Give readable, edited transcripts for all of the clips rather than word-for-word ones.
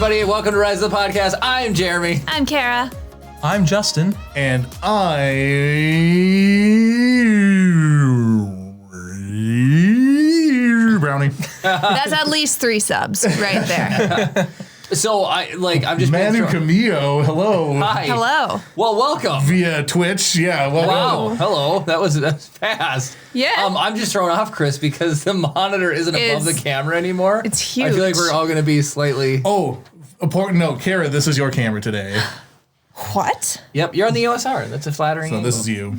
everybody. Welcome to Rise of the Podcast. I'm Jeremy. I'm Kara. I'm Justin. And I... Brownie. That's at least 3 subs right there. So I'm just Manu Camillo, hello. Hi. Hello. Well, welcome. Via Twitch, yeah. Welcome. Wow. Hello. That was fast. Yeah. I'm just thrown off, Chris, because the monitor isn't above the camera anymore. It's huge. I feel like we're all going to be slightly. Oh, important note, Kara, this is your camera today. What? Yep. You're on the OSR. That's a flattering. So angle. this is you.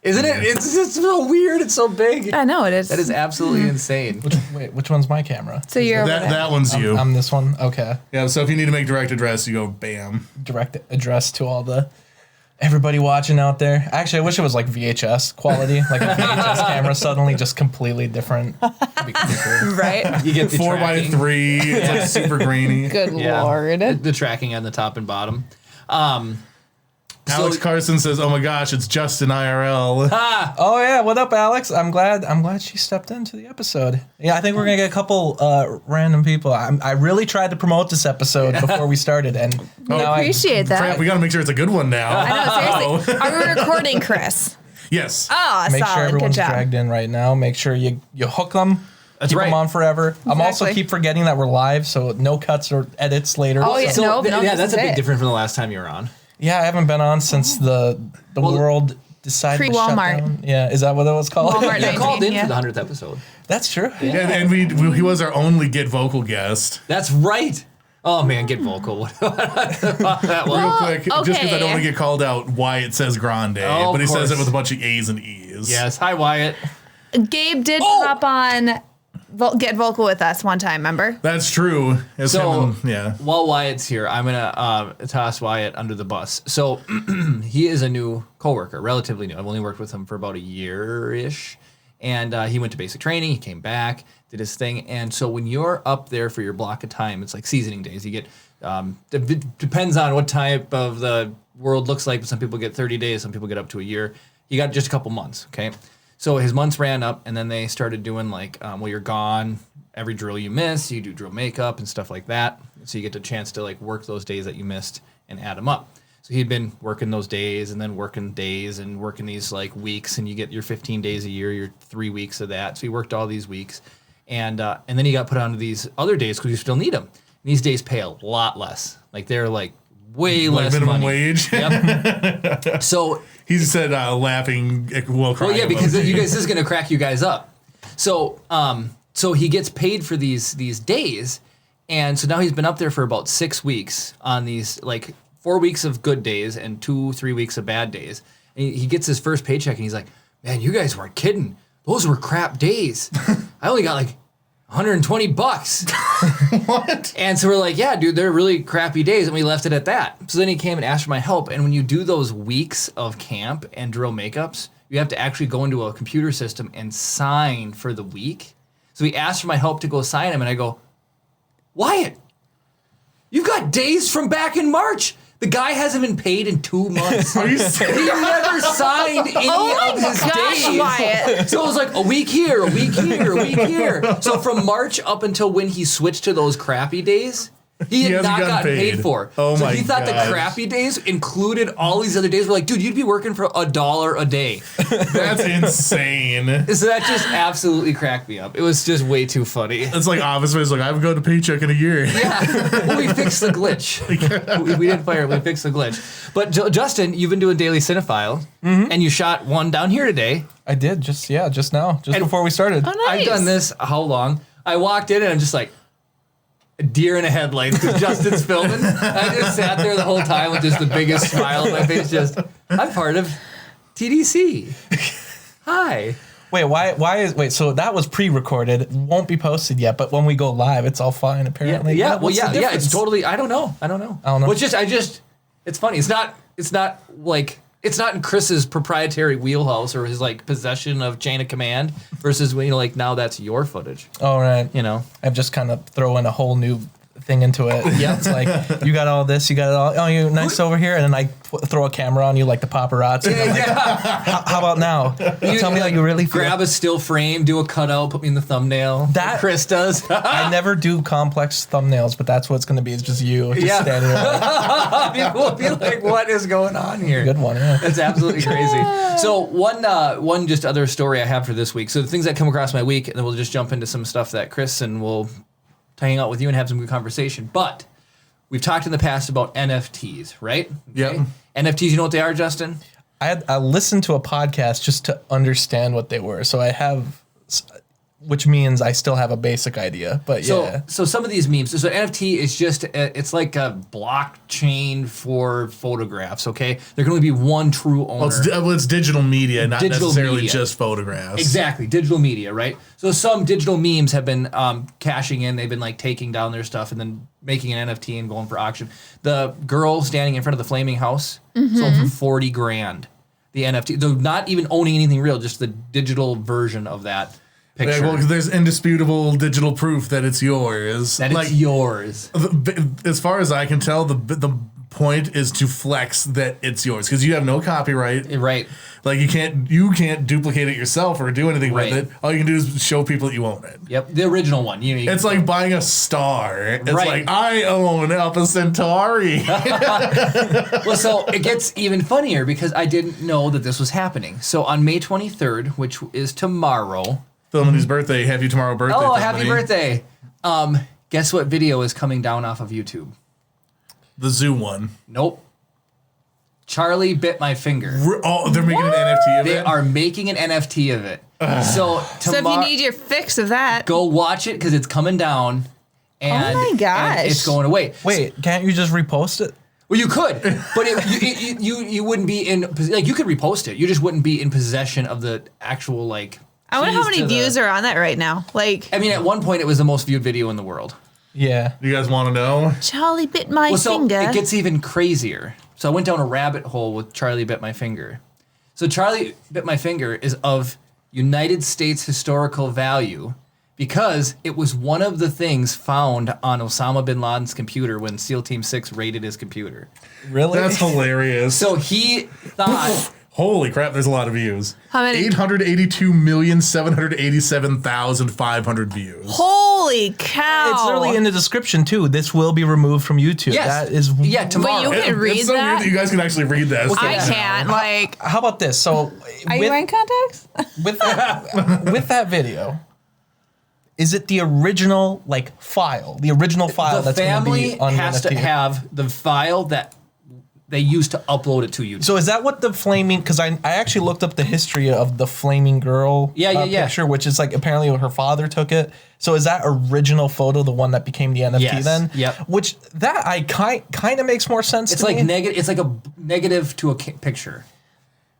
Isn't it? It's just so weird. It's so big. I know it is. That is absolutely insane. Which one's my camera? So you're over there. That one's you. I'm this one. Okay. Yeah, so if you need to make direct address, you go bam. Direct address to all the everybody watching out there. Actually, I wish it was like VHS quality, like a VHS camera suddenly, just completely different. That'd be pretty cool. Right? You get the 4x3, it's like super grainy. Good Lord. The tracking on the top and bottom. Alex Carson says, "Oh my gosh, it's Justin IRL." Oh yeah, what up, Alex? I'm glad she stepped into the episode. Yeah, I think we're gonna get a couple random people. I really tried to promote this episode before we started, and now Appreciate that. Crap, we got to make sure it's a good one now. I know, seriously. Are we recording, Chris? Yes. Oh, make solid. sure everyone's Good job. dragged in right now. Make sure you hook them. That's keep right. them on forever. I'm also Exactly. keep forgetting that we're live, so no cuts or edits later. Oh, yeah. So, No, yeah, this that's a is big it. difference from the last time you were on. Yeah, I haven't been on since the world decided to shut Pre-Walmart. down. Yeah, is that what it was called? Walmart. You 19, called in yeah. for the 100th episode. That's true. And he was our only Get Vocal guest. That's right. Oh man, get vocal. What about that one? Real quick, just because I okay. don't want to get called out, Wyatt says Grande, Oh, but he of says it course. with a bunch of A's and E's. Yes. Hi, Wyatt. Gabe did Oh! hop on Get Vocal with us one time, remember? That's true. It's So, him and- yeah. while Wyatt's here, I'm gonna toss Wyatt under the bus. So he is a new coworker, relatively new. I've only worked with him for about a year-ish, and he went to basic training. He came back, did his thing, and so when you're up there for your block of time, it's like seasoning days. You get depends on what type of the world looks like. But some people get 30 days, some people get up to a year. You got just a couple months, okay? So his months ran up, and then they started doing like, well, you're gone. Every drill you miss, you do drill makeup and stuff like that. So you get the chance to like work those days that you missed and add them up. So he'd been working those days and then working days and working these like weeks, and you get your 15 days a year, your 3 weeks of that. So he worked all these weeks, and then he got put onto these other days because you still need them. And these days pay a lot less. Like they're like way Like less minimum money. wage. Yep. So He said laughing, well, crying. well, yeah, because emoji. you guys, this is gonna crack you guys up. So, so he gets paid for these days, and so now he's been up there for about 6 weeks on these like 4 weeks of good days and 2-3 weeks of bad days. And he gets his first paycheck, and he's like, "Man, you guys weren't kidding. Those were crap days. I only got like $120." What? And so we're like, yeah, dude, they're really crappy days. And we left it at that. So then he came and asked for my help. And when you do those weeks of camp and drill makeups, you have to actually go into a computer system and sign for the week. So he asked for my help to go sign him. And I go, Wyatt, you've got days from back in March. The guy hasn't been paid in 2 months. Are you serious? He never signed any of his days. Wyatt. So it was like a week here, a week here, a week here. So from March up until when he switched to those crappy days, he had hasn't not gotten gotten paid paid. for. Oh so my he thought gosh. the crappy days included all these other days. We're like, dude, you'd be working for $1 a day. That's insane. So that just absolutely cracked me up. It was just way too funny. It's like Office Space. Like, I haven't got a paycheck in a year. Yeah, well, we fixed the glitch. We didn't fire it. We fixed the glitch. But Justin, you've been doing Daily Cinephile, and you shot one down here today. I did just now, just And- before we started. Oh, nice. I've done this how long? I walked in and I'm just like, a deer in a headlights because Justin's filming. I just sat there the whole time with just the biggest smile on my face. Just, I'm part of TDC. Hi. Wait, so that was pre-recorded. It won't be posted yet, but when we go live, it's all fine apparently. Yeah. What's the It's difference? totally. I don't know. Well, it's funny. It's not like. It's not in Chris's proprietary wheelhouse or his like possession of chain of command versus when like now that's your footage. All right. You know. I've just kind of throw in a whole new thing into it. Yeah, it's like you got all this, you got it all. Oh, you nice over here, and then I throw a camera on you like the paparazzi. And I'm like, how about now? Tell me how you really feel. Grab a still frame, do a cutout, put me in the thumbnail. That- like Chris does. I never do complex thumbnails, but that's what it's going to be. It's just you just standing there. Like, People will be like, what is going on here? good one. Yeah. That's absolutely crazy. So one just other story I have for this week. So the things that come across my week, and then we'll just jump into some stuff that Chris and we'll hang out with you and have some good conversation. But we've talked in the past about NFTs, right? Yep. NFTs, you know what they are, Justin? I listened to a podcast just to understand what they were. So I have, which means I still have a basic idea. But yeah. So some of these memes. So NFT is just it's like a blockchain for photographs. Okay, there can only be one true owner. Well, it's digital media, not Digital necessarily media. just photographs. Exactly, digital media, right? So some digital memes have been cashing in. They've been like taking down their stuff and then making an NFT and going for auction. The girl standing in front of the flaming house sold for $40,000. The NFT, though not even owning anything real, just the digital version of that picture. Yeah, well, 'cause there's indisputable digital proof that it's yours. That it's yours. As far as I can tell, the point is to flex that it's yours because you have no copyright. Right. Like you can't duplicate it yourself or do anything Right. with it. All you can do is show people that you own it. Yep. The original one. You It's like buying a star. It's Right. like I own Alpha Centauri. Well, so it gets even funnier because I didn't know that this was happening. So on May 23rd, which is tomorrow. Somebody's birthday. Happy tomorrow birthday. Oh, somebody. happy birthday. Guess what video is coming down off of YouTube? The zoo one. Nope. Charlie bit my finger. Oh, they're making an NFT of They it. are making an NFT of it. So So if you need your fix of that, go watch it because it's coming down. And, Oh my gosh. and it's going away. Wait, can't you just repost it? Well, you could, but you wouldn't be in like you could repost it. You just wouldn't be in possession of the actual like. I wonder how keys many to views the, are on that right now. Like, I mean, at one point it was the most viewed video in the world. Yeah. You guys want to know? Charlie bit my Well, so finger. it gets even crazier. So I went down a rabbit hole with Charlie bit my finger. So Charlie bit my finger is of United States historical value because it was one of the things found on Osama bin Laden's computer when SEAL Team 6 raided his computer. Really? That's hilarious. So he thought, Holy crap, there's a lot of views. How many? 882,787,500 views. Holy cow! It's literally in the description too. This will be removed from YouTube. yes, That is. yeah, tomorrow. you can read it's so that? weird that you guys can actually read this. I can't. Like, How about this? So, are you wearing contacts? with that video, is it the original file? The original file the that's going to family be on the has to NFT? have the file that they use to upload it to YouTube. So is that what the flaming? Because I actually looked up the history of the flaming girl Yeah. picture, which is like apparently her father took it. So is that original photo the one that became the NFT Yes. then? Yep. Which that I kind of makes more sense. It's to like me. negative. It's like a negative to a picture.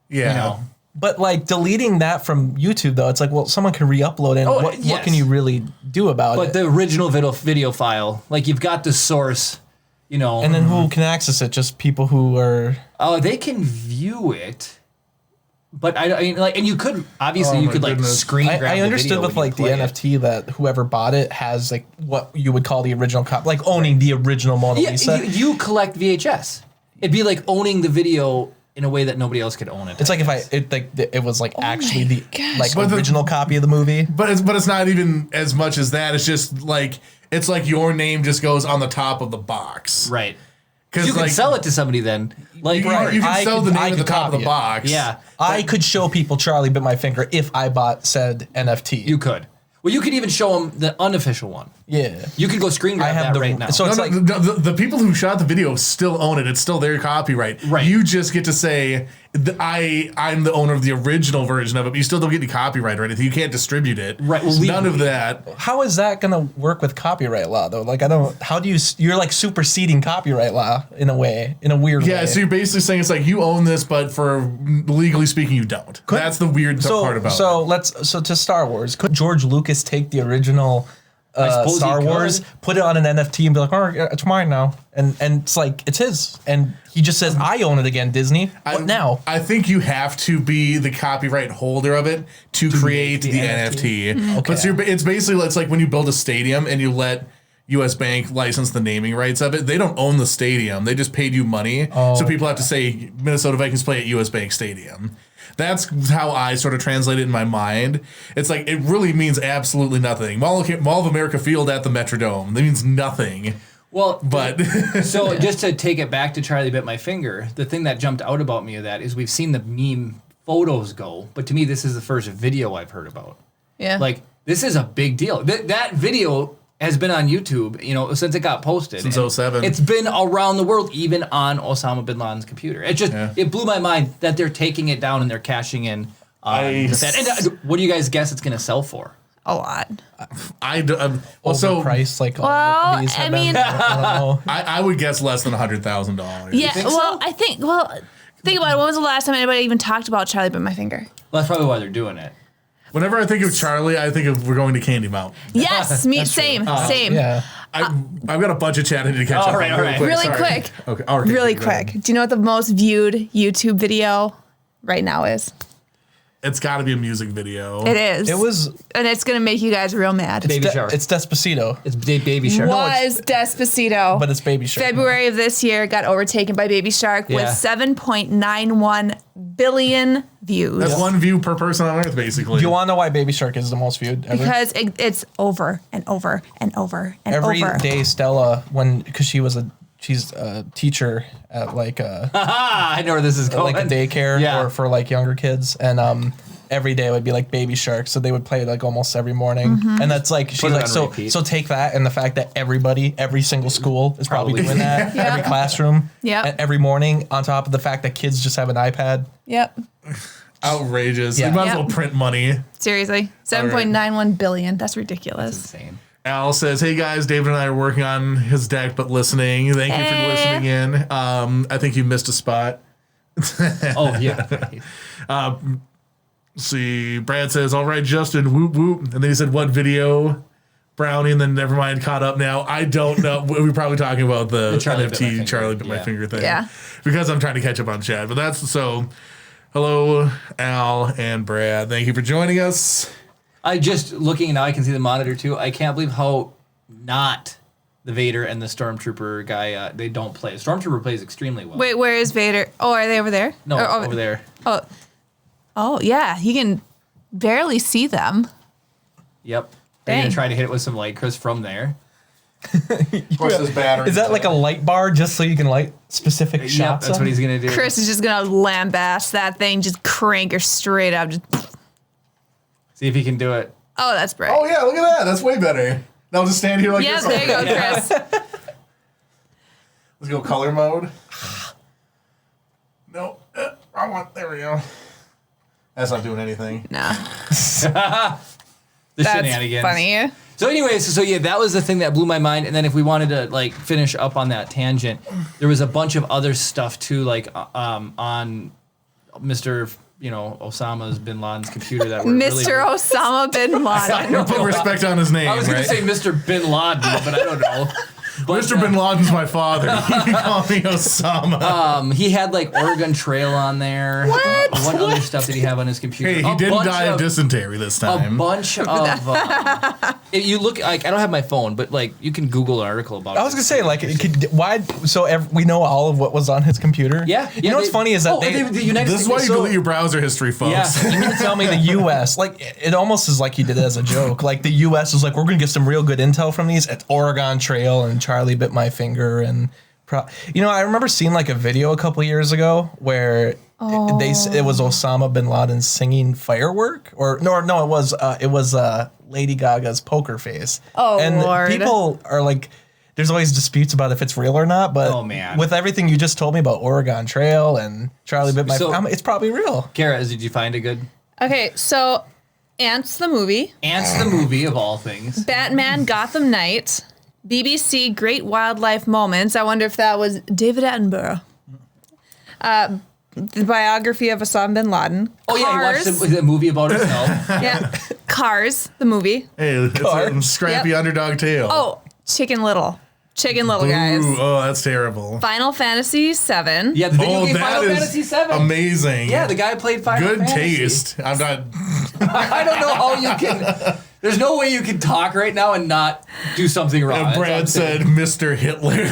Yeah. You know. But like deleting that from YouTube though, it's like, well, someone can re-upload it. And Oh, what yes. can you really do about But it? the original video file, like you've got the source, you know. And then who can access it? Just people who are. oh, they can view it. But I mean, like, and you could obviously Oh you my could like goodness. screen grab I the understood video with when you like the play it. NFT that whoever bought it has like what you would call the original copy, like owning the original Mona Yeah, Lisa. you collect VHS. It'd be like owning the video in a way that nobody else could own it. It's like if guess. it was like actually my the gosh. like But the- original copy of the movie. But it's not even as much as that. It's just like it's like your name just goes on the top of the box. right. Because You could like sell it to somebody then. Like you, right. you can I sell could- the I name at the could top of the copy it. box. yeah, I could show people Charlie bit my finger if I bought said NFT. you could. Well, you could even show them the unofficial one. yeah. You could go screen grab I have that the- right now. so No, it's no, like the people who shot the video still own it. It's still their copyright. Right. You just get to say I'm the owner of the original version of it, but you still don't get any copyright or anything. You can't distribute it. Right, well, None of that. how is that gonna work with copyright law though? Like I don't. How do you're like superseding copyright law in a way, in a weird way. Yeah, so you're basically saying it's like you own this, but for legally speaking, you don't. That's the weird part about it. So to Star Wars, could George Lucas take the original suppose he Star could. Wars, put it on an NFT, and be like, "Oh, it's mine now," and it's like it's his, and he just says, "I own it again, Disney." What now? I think you have to be the copyright holder of it to create the NFT. Okay. But so it's basically it's like when you build a stadium and you let U.S. Bank licensed the naming rights of it. They don't own the stadium. They just paid you money. So people have to say Minnesota Vikings play at U.S. Bank Stadium. That's how I sort of translate it in my mind. It's like, it really means absolutely nothing. Mall of America Field at the Metrodome. That means nothing. Well, But so just to take it back to Charlie Bit My Finger, the thing that jumped out about me of that is we've seen the meme photos go, but to me, this is the first video I've heard about. Yeah. Like, this is a big deal. That video has been on YouTube, since it got posted. Since And 07. It's been around the world, even on Osama bin Laden's computer. It blew my mind that they're taking it down and they're cashing in that. And what do you guys guess it's going to sell for? A lot. Overpriced, like all these have been. I don't know. I would guess less than $100,000. Yeah. think Well, so? I think. Well, think about it. When was the last time anybody even talked about Charlie Bit My Finger? Well, that's probably why they're doing it. Whenever I think of Charlie, I think of we're going to Candy Mountain. Yes. Me. Same. Same. Yeah. I've got a bunch of chat I need to catch up all right, on all right. Really Sorry. quick. Okay. All right. Really go ahead. quick. Do you know what the most viewed YouTube video right now is? It's got to be a music video. It is. It was. And it's gonna make you guys real mad. Baby Shark. It's Despacito, It's Baby Shark. Was Despacito. but it's Baby Shark. February of this year got overtaken by Baby Shark with Yeah. 7.91 billion views. That's one view per person on Earth, basically. Do you want to know why Baby Shark is the most viewed ever? Because it's over and over and over and Every over. day, Stella, because she's a teacher at like a I know where this is going. like a daycare Yeah. or for like younger kids, and every day would be like Baby Shark, so they would play like almost every morning, and that's like she's Put it like on repeat. so take that and the fact that every single school is probably Probably. doing that, Yeah. every classroom, Yep. every morning, on top of the fact that kids just have an iPad. Yep. Outrageous. Yeah. You might as well Yep. print money. Seriously. 7.91 billion. That's ridiculous. Insane. Al says, "Hey guys, David and I are working on his deck, but listening. Thank you for listening in. I think you missed a spot." Oh, yeah. See, Brad says, "All right, Justin, whoop whoop," and then he said, "What video?" Brownie, and then never mind, caught up now. I don't know. We're probably talking about the Charlie Bit My NFT Finger. Charlie Bit My Yeah. Finger thing. Yeah. Because I'm trying to catch up on chat. But that's so. Hello, Al and Brad. Thank you for joining us. I just looking now, I can see the monitor too. I can't believe how not the Vader and the Stormtrooper guy they don't play. Stormtrooper plays extremely well. Wait, where is Vader? Oh, are they over there? no, Or over there. Oh, yeah. You can barely see them. Yep. They're Dang. gonna try to hit it with some light, Chris, from there. Of course, this battery. Is that like a light bar just so you can light specific Yep, shots? that's on? what he's gonna do. Chris is just gonna lambaste that thing, just crank her straight up. Just. See if he can do it. Oh, that's bright. Oh yeah, look at that. That's way better. Now just stand here like Yeah, this. there you go, Chris. Let's go color mode. No, wrong one. There we go. That's not doing anything. No, The that's shenanigans. funny. So anyways, so yeah, that was the thing that blew my mind. And then if we wanted to like finish up on that tangent, there was a bunch of other stuff too, like on Mr. Osama's bin Laden's computer that were Mr. really. Osama bin Laden. Put respect on his name, I was gonna right? say Mr. Bin Laden, but I don't know. But, Mr. Bin Laden's my father. You can call me Osama. he had like Oregon Trail on there. What other stuff did he have on his computer? Hey, he A didn't bunch die of dysentery this A time. bunch of. If you look, like, I don't have my phone, but like you can Google an article about. I was gonna say, like, why? So we know all of what was on his computer. Yeah. You know what's funny is that the United This is States. why you delete your browser history, folks. Yeah. you mean to tell me the U.S. like it almost is like he did it as a joke. Like the U.S. was like, we're gonna get some real good intel from these. It's Oregon Trail and Charlie Bit My Finger and I remember seeing like a video a couple years ago where it was Osama bin Laden singing Firework or no it was Lady Gaga's Poker Face. Oh, and Lord. people are like. There's always disputes about if it's real or not, but Oh, man. with everything you just told me about Oregon Trail and Charlie Bit My So- Finger, it's probably real. Kara, did you find a good Okay, so Ants the movie, Ants the movie of all things? Batman Gotham Knight, BBC Great Wildlife Moments. I wonder if that was David Attenborough. The biography of Osama bin Laden. Oh yeah, I watched Cars. the movie about himself. Yeah. Cars, the movie. Hey, it's a Car. scrappy Yep. underdog tale. Oh, Chicken Little, guys. Ooh, oh, that's terrible. Final Fantasy 7. Yeah, the video Oh, game Final that Fantasy is VII. amazing. Yeah, the guy played Final Good Fantasy. taste. I'm not. I don't know how you can. There's no way you can talk right now and not do something wrong. And Brad said, Mr. Hitler.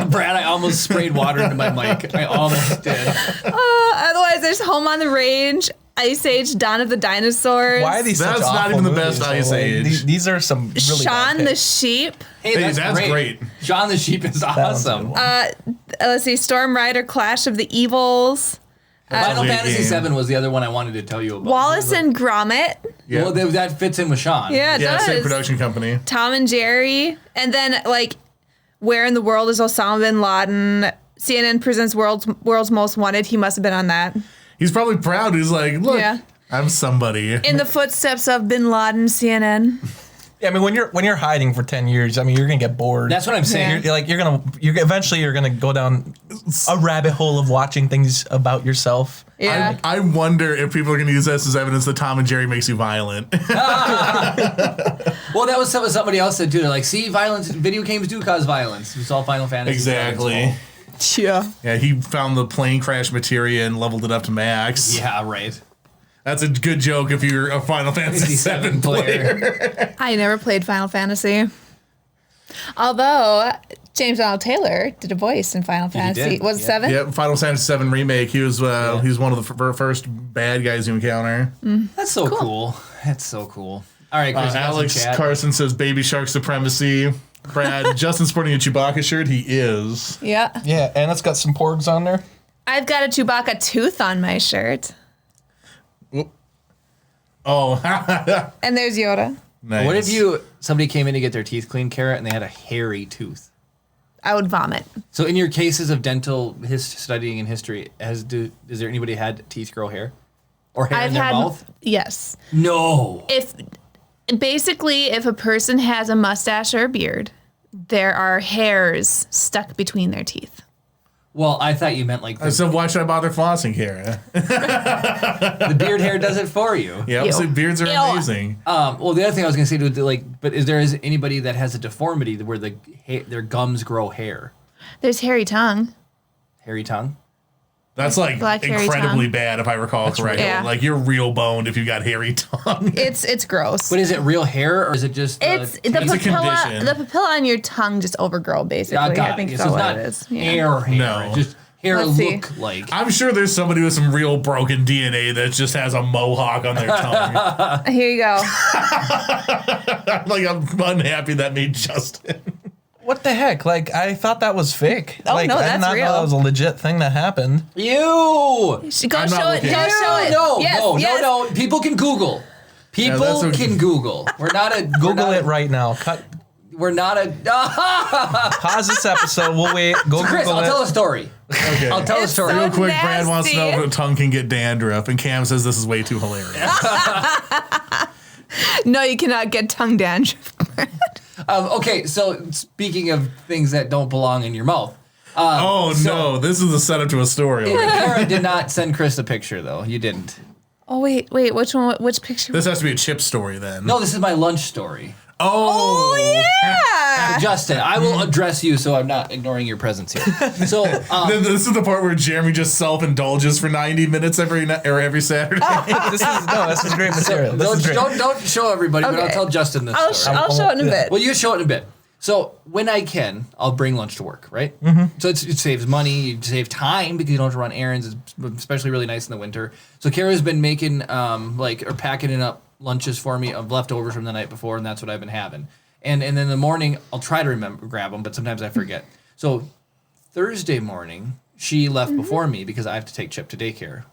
Brad, I almost sprayed water into my mic. I almost did. Otherwise, there's Home on the Range, Ice Age, Dawn of the Dinosaurs. Why are these That's such not awful even the movies, best though? Ice Age. These are some really Shaun bad the picks. Sheep. Hey, that's great. Shaun the Sheep is awesome. Let's see, Storm Rider, Clash of the Evils, Final a Fantasy game. VII was the other one I wanted to tell you about. Wallace and Gromit. Yeah. Well, that fits in with Sean. Yeah, it Yeah, does. same production company. Tom and Jerry, and then like, Where in the World is Osama bin Laden? CNN presents World's Most Wanted. He must have been on that. He's probably proud. He's like, look, Yeah. I'm somebody. In the footsteps of bin Laden, CNN. Yeah, I mean, when you're hiding for 10 years, I mean, you're gonna get bored. That's what I'm saying. Yeah. You're eventually gonna go down a rabbit hole of watching things about yourself. Yeah. I wonder if people are going to use this as evidence that Tom and Jerry makes you violent. Well, that was somebody else said too. They're like, see, violence, video games do cause violence. It's all Final Fantasy. Exactly. Yeah. Yeah, he found the plane crash materia and leveled it up to max. Yeah, right. That's a good joke if you're a Final Fantasy VII player. I never played Final Fantasy. Although James Donald Taylor did a voice in Final Fantasy. did, Was it yeah. 7? Yep, Final Fantasy VII Remake. He was he's one of the first bad guys you encounter. That's so cool. That's so cool. All right, Chris, Alex Carson says Baby Shark Supremacy. Brad, Justin sporting a Chewbacca shirt. He is. Yeah. Yeah, and it's got some porgs on there. I've got a Chewbacca tooth on my shirt. Oh, And there's Yoda. nice. What if somebody came in to get their teeth cleaned, Kara, and they had a hairy tooth? I would vomit. So in your cases of dental studying and history, is there anybody had teeth grow hair? Or hair in their mouth? Yes. No. If a person has a mustache or a beard, there are hairs stuck between their teeth. Well, I thought you meant like So why should I bother flossing, Kara? the beard hair does it for you. Yeah, so beards are Ew. amazing. Well, the other thing I was going to say to but is there anybody that has a deformity where their gums grow hair? There's hairy tongue. Hairy tongue? That's like Black hairy incredibly tongue. bad if I recall correctly. Yeah. Like you're real boned if you got hairy tongue. It's gross. But is it real hair or is it just It's the It's a papilla. condition. The papilla on your tongue just overgrow, basically. I think so that's it's what not it is. Yeah. hair. No. It's just hair Let's see. look like. I'm sure there's somebody with some real broken DNA that just has a mohawk on their tongue. Here you go. Like I'm unhappy that made Justin. What the heck? Like, I thought that was fake. Oh, like, no, I did that's not real. know that was a legit thing that happened. You. Go I'm show not it. looking. Go show it. No, Yes, no, yes. no. People can Google. People that's okay. can Google. We're not a Google it right now. We're not a. Pause this episode. We'll wait. Go Chris, Google I'll it. tell a story. Okay. I'll tell a It's story. so Real quick, Brad wants to know nasty. if a tongue can get dandruff, and Cam says this is way too hilarious. No, you cannot get tongue dandruff. Okay, so speaking of things that don't belong in your mouth, No, this is the setup to a story. Kara did not send Chris a picture though. You didn't. Oh wait, which one? Which picture? This has to be a chip story then. No, this is my lunch story. Oh, yeah. Justin, I will address you, so I'm not ignoring your presence here. So, This is the part where Jeremy just self-indulges for 90 minutes every Saturday. This is great material. This is great. don't show everybody, but I'll Okay. tell Justin this I'll story. show it in a bit. Well, you show it in a bit. So when I can, I'll bring lunch to work, right? Mm-hmm. So it saves money, you save time because you don't have to run errands. It's especially really nice in the winter. So Kara's been making or packing up lunches for me of leftovers from the night before, and that's what I've been having. And then in the morning, I'll try to grab them, but sometimes I forget. So Thursday morning, she left before me because I have to take Chip to daycare,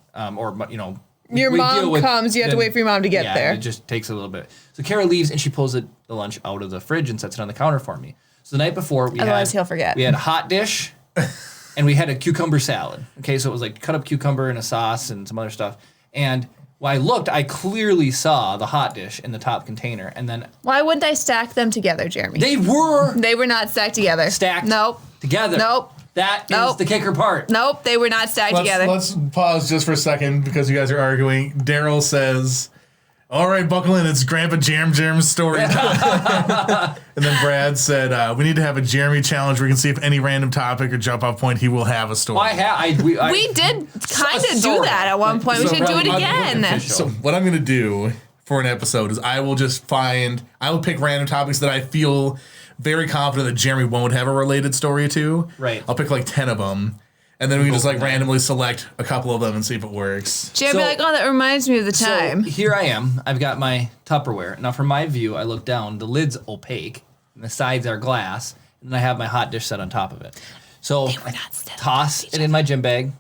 Your we mom deal with- comes, you have to wait for your mom to get there. It just takes a little bit. So Kara leaves and she pulls the lunch out of the fridge and sets it on the counter for me. So the night before Otherwise he'll forget. We had a hot dish and we had a cucumber salad. Okay, so it was like cut up cucumber and a sauce and some other stuff. And when I looked, I clearly saw the hot dish in the top container. And then Why wouldn't I stack them together, Jeremy? they were They were not stacked together. stacked Nope. together. Nope. That is Nope. the kicker part. Nope. They were not stacked together. Let's pause just for a second because you guys are arguing. Daryl says All right, buckle in. It's Grandpa Jerem's story time. And then Brad said, we need to have a Jeremy challenge where we can see if any random topic or jump off point, he will have a story. We did kind of do that at one point. We should do it again. So what I'm going to do for an episode is I will pick random topics that I feel very confident that Jeremy won't have a related story to. Right. I'll pick like 10 of them. And then we can just like randomly select a couple of them and see if it works. Jim be like, oh, that reminds me of the time. So here I am. I've got my Tupperware. Now from my view, I look down. The lid's opaque, and the sides are glass, and then I have my hot dish set on top of it. So I toss it in my gym bag.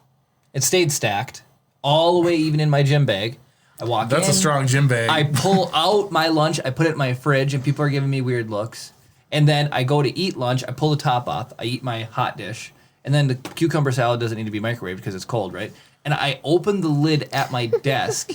It stayed stacked all the way even in my gym bag. I walk in. That's a strong gym bag. I pull out my lunch. I put it in my fridge, and people are giving me weird looks. And then I go to eat lunch. I pull the top off. I eat my hot dish. And then the cucumber salad doesn't need to be microwaved because it's cold, right? And I opened the lid at my desk,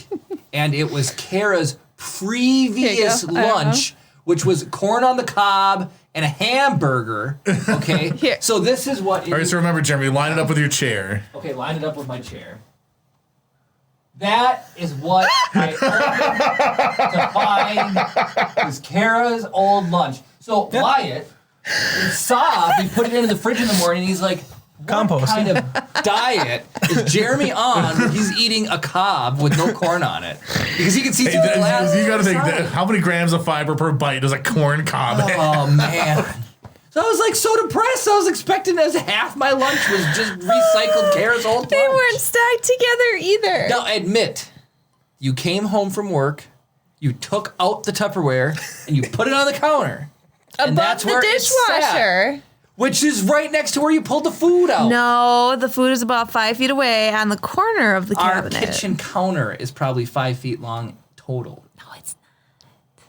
and it was Kara's previous lunch, which was corn on the cob and a hamburger. Okay, so this is what. All right, so remember, Jeremy, line it up with your chair. Okay, line it up with my chair. That is what I opened to find was Kara's old lunch. So Wyatt. He saw, he put it into the fridge in the morning, and he's like, what kind of diet is Jeremy on when he's eating a cob with no corn on it? Because he can see through the glass. You got to think, how many grams of fiber per bite does a corn cob have? Oh, man. So I was like so depressed. I was expecting as half my lunch was just recycled Kara's old lunch. They weren't stacked together either. Now, admit, you came home from work, you took out the Tupperware, and you put it on the counter. Above the dishwasher. Which is right next to where you pulled the food out. No, the food is about 5 feet away on the corner of the cabinet. Our kitchen counter is probably 5 feet long total. No, it's not.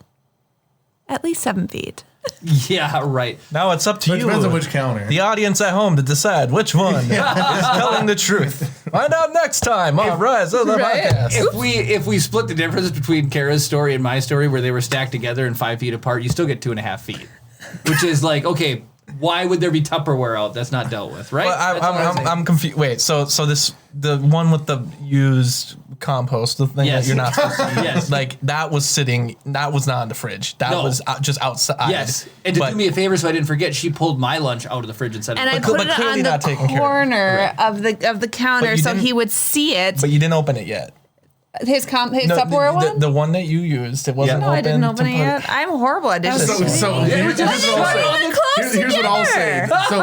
At least 7 feet. Yeah, right. Now it's up to you. Depends on which counter. The audience at home to decide which one is telling the truth. Find out next time on Rise of the Podcast. If we split the difference between Kara's story and my story, where they were stacked together and 5 feet apart, you still get 2.5 feet, which is like, okay, why would there be Tupperware out that's not dealt with, right? Well, I'm confused. Wait, so the one with the used compost, the thing that you're not supposed to use, like that was not in the fridge. That was just outside. Yes, and to do me a favor, so I didn't forget, she pulled my lunch out of the fridge and set it. And I put it on the corner of the counter so he would see it. But you didn't open it yet. His Tupperware one? The one that you used, it wasn't open. No, I didn't open it yet. I'm horrible at dishes. Here's what I'll say. So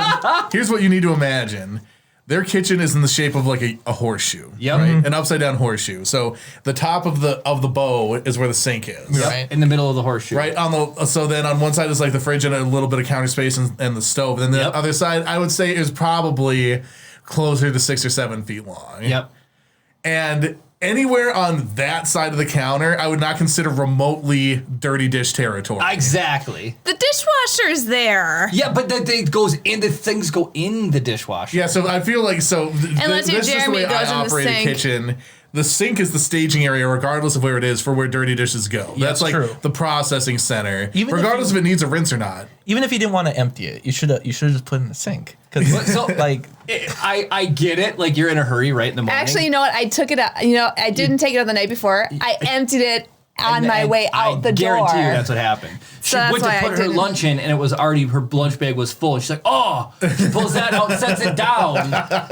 here's what you need to imagine. Their kitchen is in the shape of like a horseshoe. Yep. Right? An upside down horseshoe. So the top of the bow is where the sink is. Yep. Right. In the middle of the horseshoe. Right. So then on one side is like the fridge and a little bit of counter space and the stove. And then the other side, I would say, is probably closer to 6 or 7 feet long. Yep. And anywhere on that side of the counter, I would not consider remotely dirty dish territory. The Exactly. dishwasher is there. Yeah, but the things go in the dishwasher. Yeah, so I feel like unless this is the way I operate a kitchen. The sink is the staging area, regardless of where it is, for where dirty dishes go. Yeah, that's like true. the processing center, Even regardless if it needs a rinse or not. Even if you didn't want to empty it, you should have just put it in the sink. So, like, I get it. Like, you're in a hurry, right, in the morning. Actually, you know what? I took it out. I didn't take it out the night before. I emptied it on my way out the door. I guarantee you that's what happened. She went to put her lunch in, and it was already, her lunch bag was full. She's like, oh, she pulls that out and sets it down,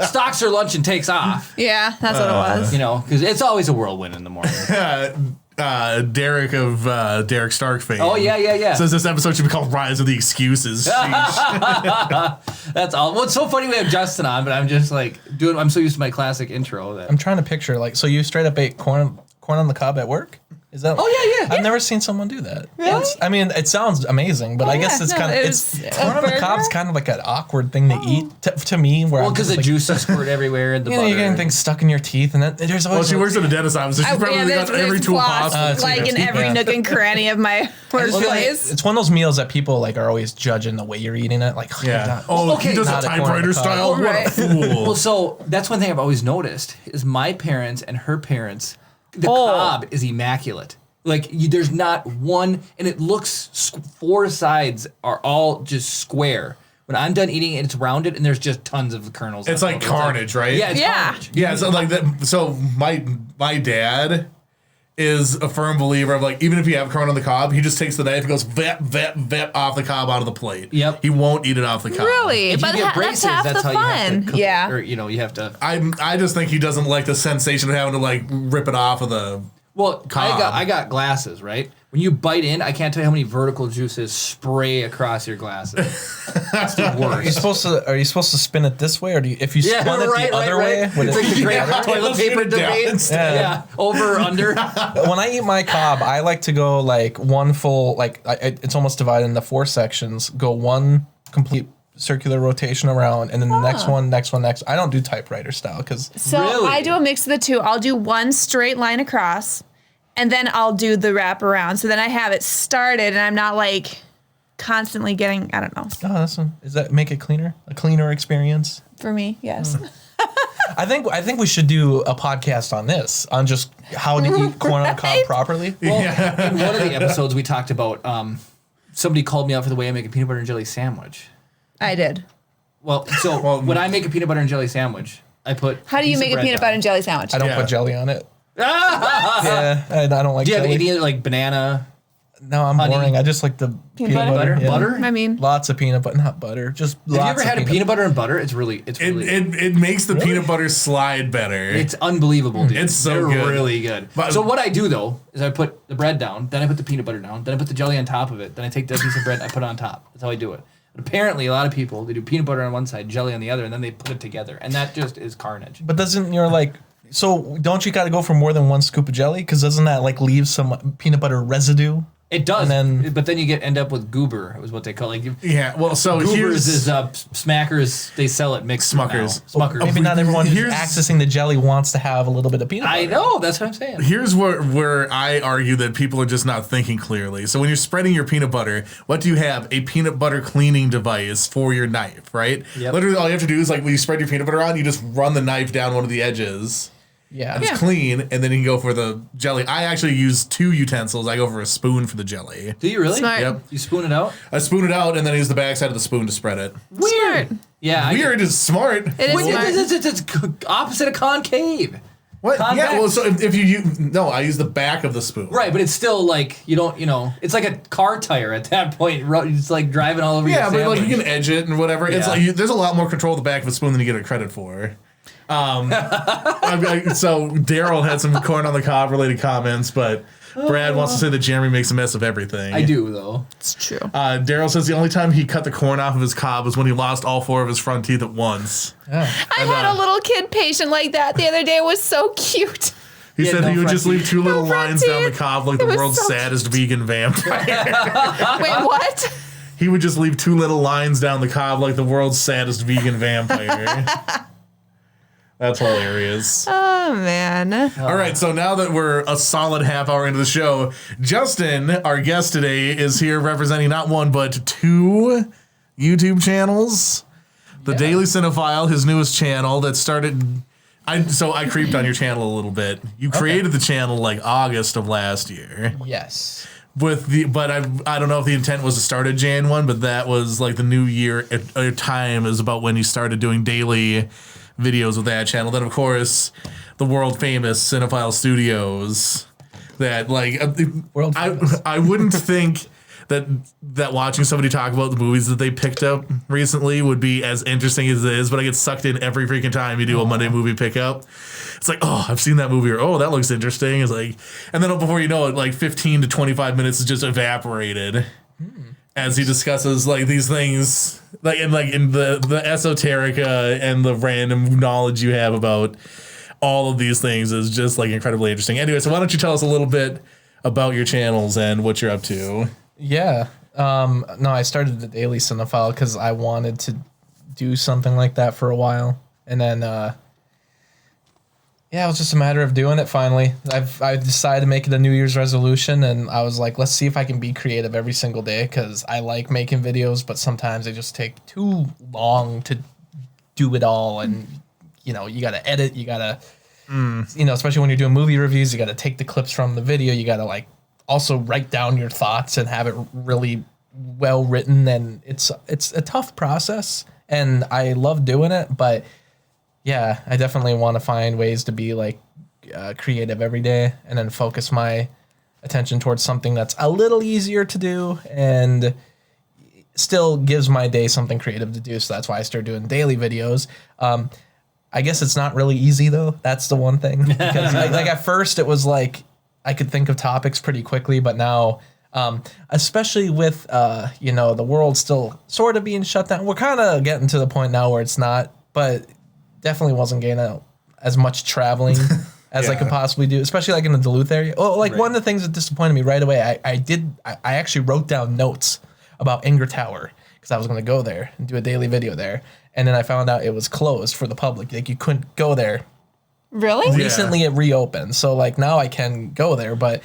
stocks her lunch and takes off. Yeah, that's what it was. Because it's always a whirlwind in the morning. Derek of Derek Stark fame. Oh, yeah. Says this episode should be called Rise of the Excuses. That's all. Well, it's so funny we have Justin on, but I'm just like I'm so used to my classic intro that I'm trying to picture, like, so you straight up ate corn on the cob at work? Is that? Oh, yeah. I've never seen someone do that. Really? I mean, it sounds amazing, but I guess it's corn on the cob's kind of like an awkward thing to eat to me. Because the juice is squirt everywhere in the butter. You're getting things stuck in your teeth, and then there's always. Well, she works at a dentist office, so she's probably got every tool possible. Like in every nook and cranny of my workplace. It's one of those meals that people like are always judging the way you're eating it. Like, he does a typewriter style. What a fool. Well, so that's one thing I've always noticed is my parents and her parents. The cob is immaculate. Like, there's not one, and it looks, 4 sides are all just square. When I'm done eating it, it's rounded, and there's just tons of kernels. It's like carnage, right? Yeah, it's carnage. Yeah, so like that. So my dad is a firm believer of like, even if you have corn on the cob, he just takes the knife and goes vep off the cob onto the plate. Yep. He won't eat it off the cob. Really? If But you get that's braces, half that's the how you have to fun. cook it. Yeah. Or, you have to. I just think he doesn't like the sensation of having to like rip it off of the Well, cob. I got glasses, right? When you bite in, I can't tell you how many vertical juices spray across your glasses. That's the worst. Are you supposed to spin it this way, or if you spin it the other way? Would It's it like the be great better? toilet Spin paper it down debate. instead. Yeah, over or under. When I eat my cob, I like to go like one full, it's almost divided into 4 sections. Go one complete circular rotation around, and then the next one. I don't do typewriter style because So Really? I do a mix of the two. I'll do one straight line across, and then I'll do the wrap around. So then I have it started, and I'm not like constantly getting, I don't know. does that make it cleaner? A cleaner experience? For me, yes. I think we should do a podcast on this, on just how to eat corn on the cob properly. Well, in one of the episodes, we talked about somebody called me out for the way I make a peanut butter and jelly sandwich. I did. Well, so when I make a peanut butter and jelly sandwich, I put. How do you piece of make a bread peanut down. butter and jelly sandwich? I don't Yeah. put jelly on it. Yeah, I don't like Do you have jelly. any like banana? No, I'm honey? boring. I just like the peanut butter. butter? Yeah. Butter? I mean, Lots of peanut butter, not butter. Just Have you lots ever of had a peanut butter and butter? It's really. It makes the peanut butter slide better. It's unbelievable, dude. It's so They're good. really good. But- So what I do though is I put the bread down, then I put the peanut butter down, then I put the jelly on top of it, then I take that piece of bread and I put it on top. That's how I do it. But apparently, a lot of people they do peanut butter on one side, jelly on the other, and then they put it together, and that just is carnage. But doesn't your so don't you got to go for more than 1 scoop of jelly? Because doesn't that leave some peanut butter residue? It does, And but then you end up with goober, is what they call it. Like, yeah. Well, so Goobers here's is Smackers. They sell it mixed Smuckers. now. Smuckers. Maybe not everyone who's Here's- accessing the jelly wants to have a little bit of peanut butter. I know. That's what I'm saying. Here's where I argue that people are just not thinking clearly. So when you're spreading your peanut butter, what do you have? A peanut butter cleaning device for your knife, right? Yep. Literally, all you have to do is when you spread your peanut butter on, you just run the knife down one of the edges. Yeah. It's clean, and then you can go for the jelly. I actually use 2 utensils. I go for a spoon for the jelly. Do you really? Smart. Yep. You spoon it out? I spoon it out, and then I use the backside of the spoon to spread it. Weird. Yeah. Weird is smart. It is Wait, smart. it's opposite of concave. What? Yeah, Convex. well, so if you no, I use the back of the spoon. Right, but it's still like you don't, it's like a car tire at that point. It's like driving all over Yeah, your but sandwich. you can edge it and whatever. It's Yeah. there's a lot more control at the back of a spoon than you get a credit for. So Daryl had some corn on the cob related comments, but Brad wants to say that Jeremy makes a mess of everything. I do though. It's true. Daryl says the only time he cut the corn off of his cob was when he lost all 4 of his front teeth at once. I had a little kid patient like that the other day. It was so cute. He Yeah, said no he would front just leave teeth. 2 little No front lines down the teeth. cob like the It was world's so saddest vegan vampire. Wait, what? He would just leave 2 little lines down the cob like the world's saddest vegan vampire. That's hilarious. Oh, man. All right, so now that we're a solid half hour into the show, Justin, our guest today, is here representing not 1 but 2 YouTube channels. The Daily Cinephile, his newest channel that started. I creeped on your channel a little bit. You created the channel like August of last year. Yes. But I don't know if the intent was to start a Jan 1, but that was like the new year time is about when you started doing daily videos with that channel. Then of course the world famous Cinephile Studios. That World famous. I wouldn't think that watching somebody talk about the movies that they picked up recently would be as interesting as it is, but I get sucked in every freaking time you do a Monday movie pickup. It's like, oh, I've seen that movie, or oh, that looks interesting. It's like, and then before you know it, like 15 to 25 minutes is just evaporated as he discusses like these things, like in the esoterica and the random knowledge you have about all of these things is just like incredibly interesting. Anyway, so why don't you tell us a little bit about your channels and what you're up to? Yeah. No, I started the Daily Cinephile because I wanted to do something like that for a while. And then, it was just a matter of doing it finally. I decided to make it a New Year's resolution, and I was like, let's see if I can be creative every single day because I like making videos, but sometimes they just take too long to do it all. And, you got to edit, you got to, especially when you're doing movie reviews, you got to take the clips from the video, you got to also write down your thoughts and have it really well written, and it's a tough process, and I love doing it, but yeah, I definitely want to find ways to be creative every day, and then focus my attention towards something that's a little easier to do and still gives my day something creative to do. So that's why I started doing daily videos. I guess it's not really easy though. That's the one thing, because like at first it was like I could think of topics pretty quickly, but now, especially with the world still sort of being shut down, we're kind of getting to the point now where it's not, but definitely wasn't getting out as much traveling as I could possibly do, especially like in the Duluth area. Oh, like one of the things that disappointed me right away, I actually wrote down notes about Inger Tower because I was going to go there and do a daily video there. And then I found out it was closed for the public. Like you couldn't go there. Really? Recently it reopened. So like now I can go there. But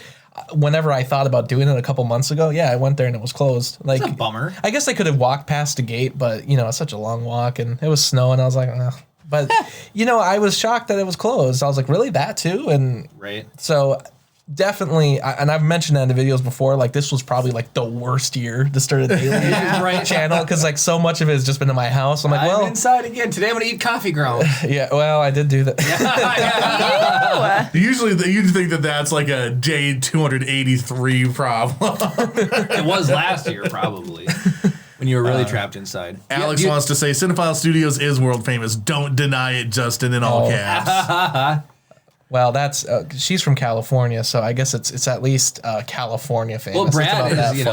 whenever I thought about doing it a couple months ago, I went there and it was closed. Like, That's a bummer. I guess I could have walked past the gate, but it's such a long walk and it was snowing. I was like, ugh. But I was shocked that it was closed. I was like, really, that too? And so definitely, and I've mentioned that in the videos before, like this was probably like the worst year to start a daily channel because like so much of it has just been in my house. I'm like, I'm inside again. Today I'm going to eat coffee grounds. Yeah, well, I did do that. Usually you'd think that that's like a day 283 problem. It was last year probably. When you were really trapped inside. Alex wants to say Cinephile Studios is world famous. Don't deny it, Justin, in all caps. Well, that's she's from California, so I guess it's at least California famous. Well, Brad it's is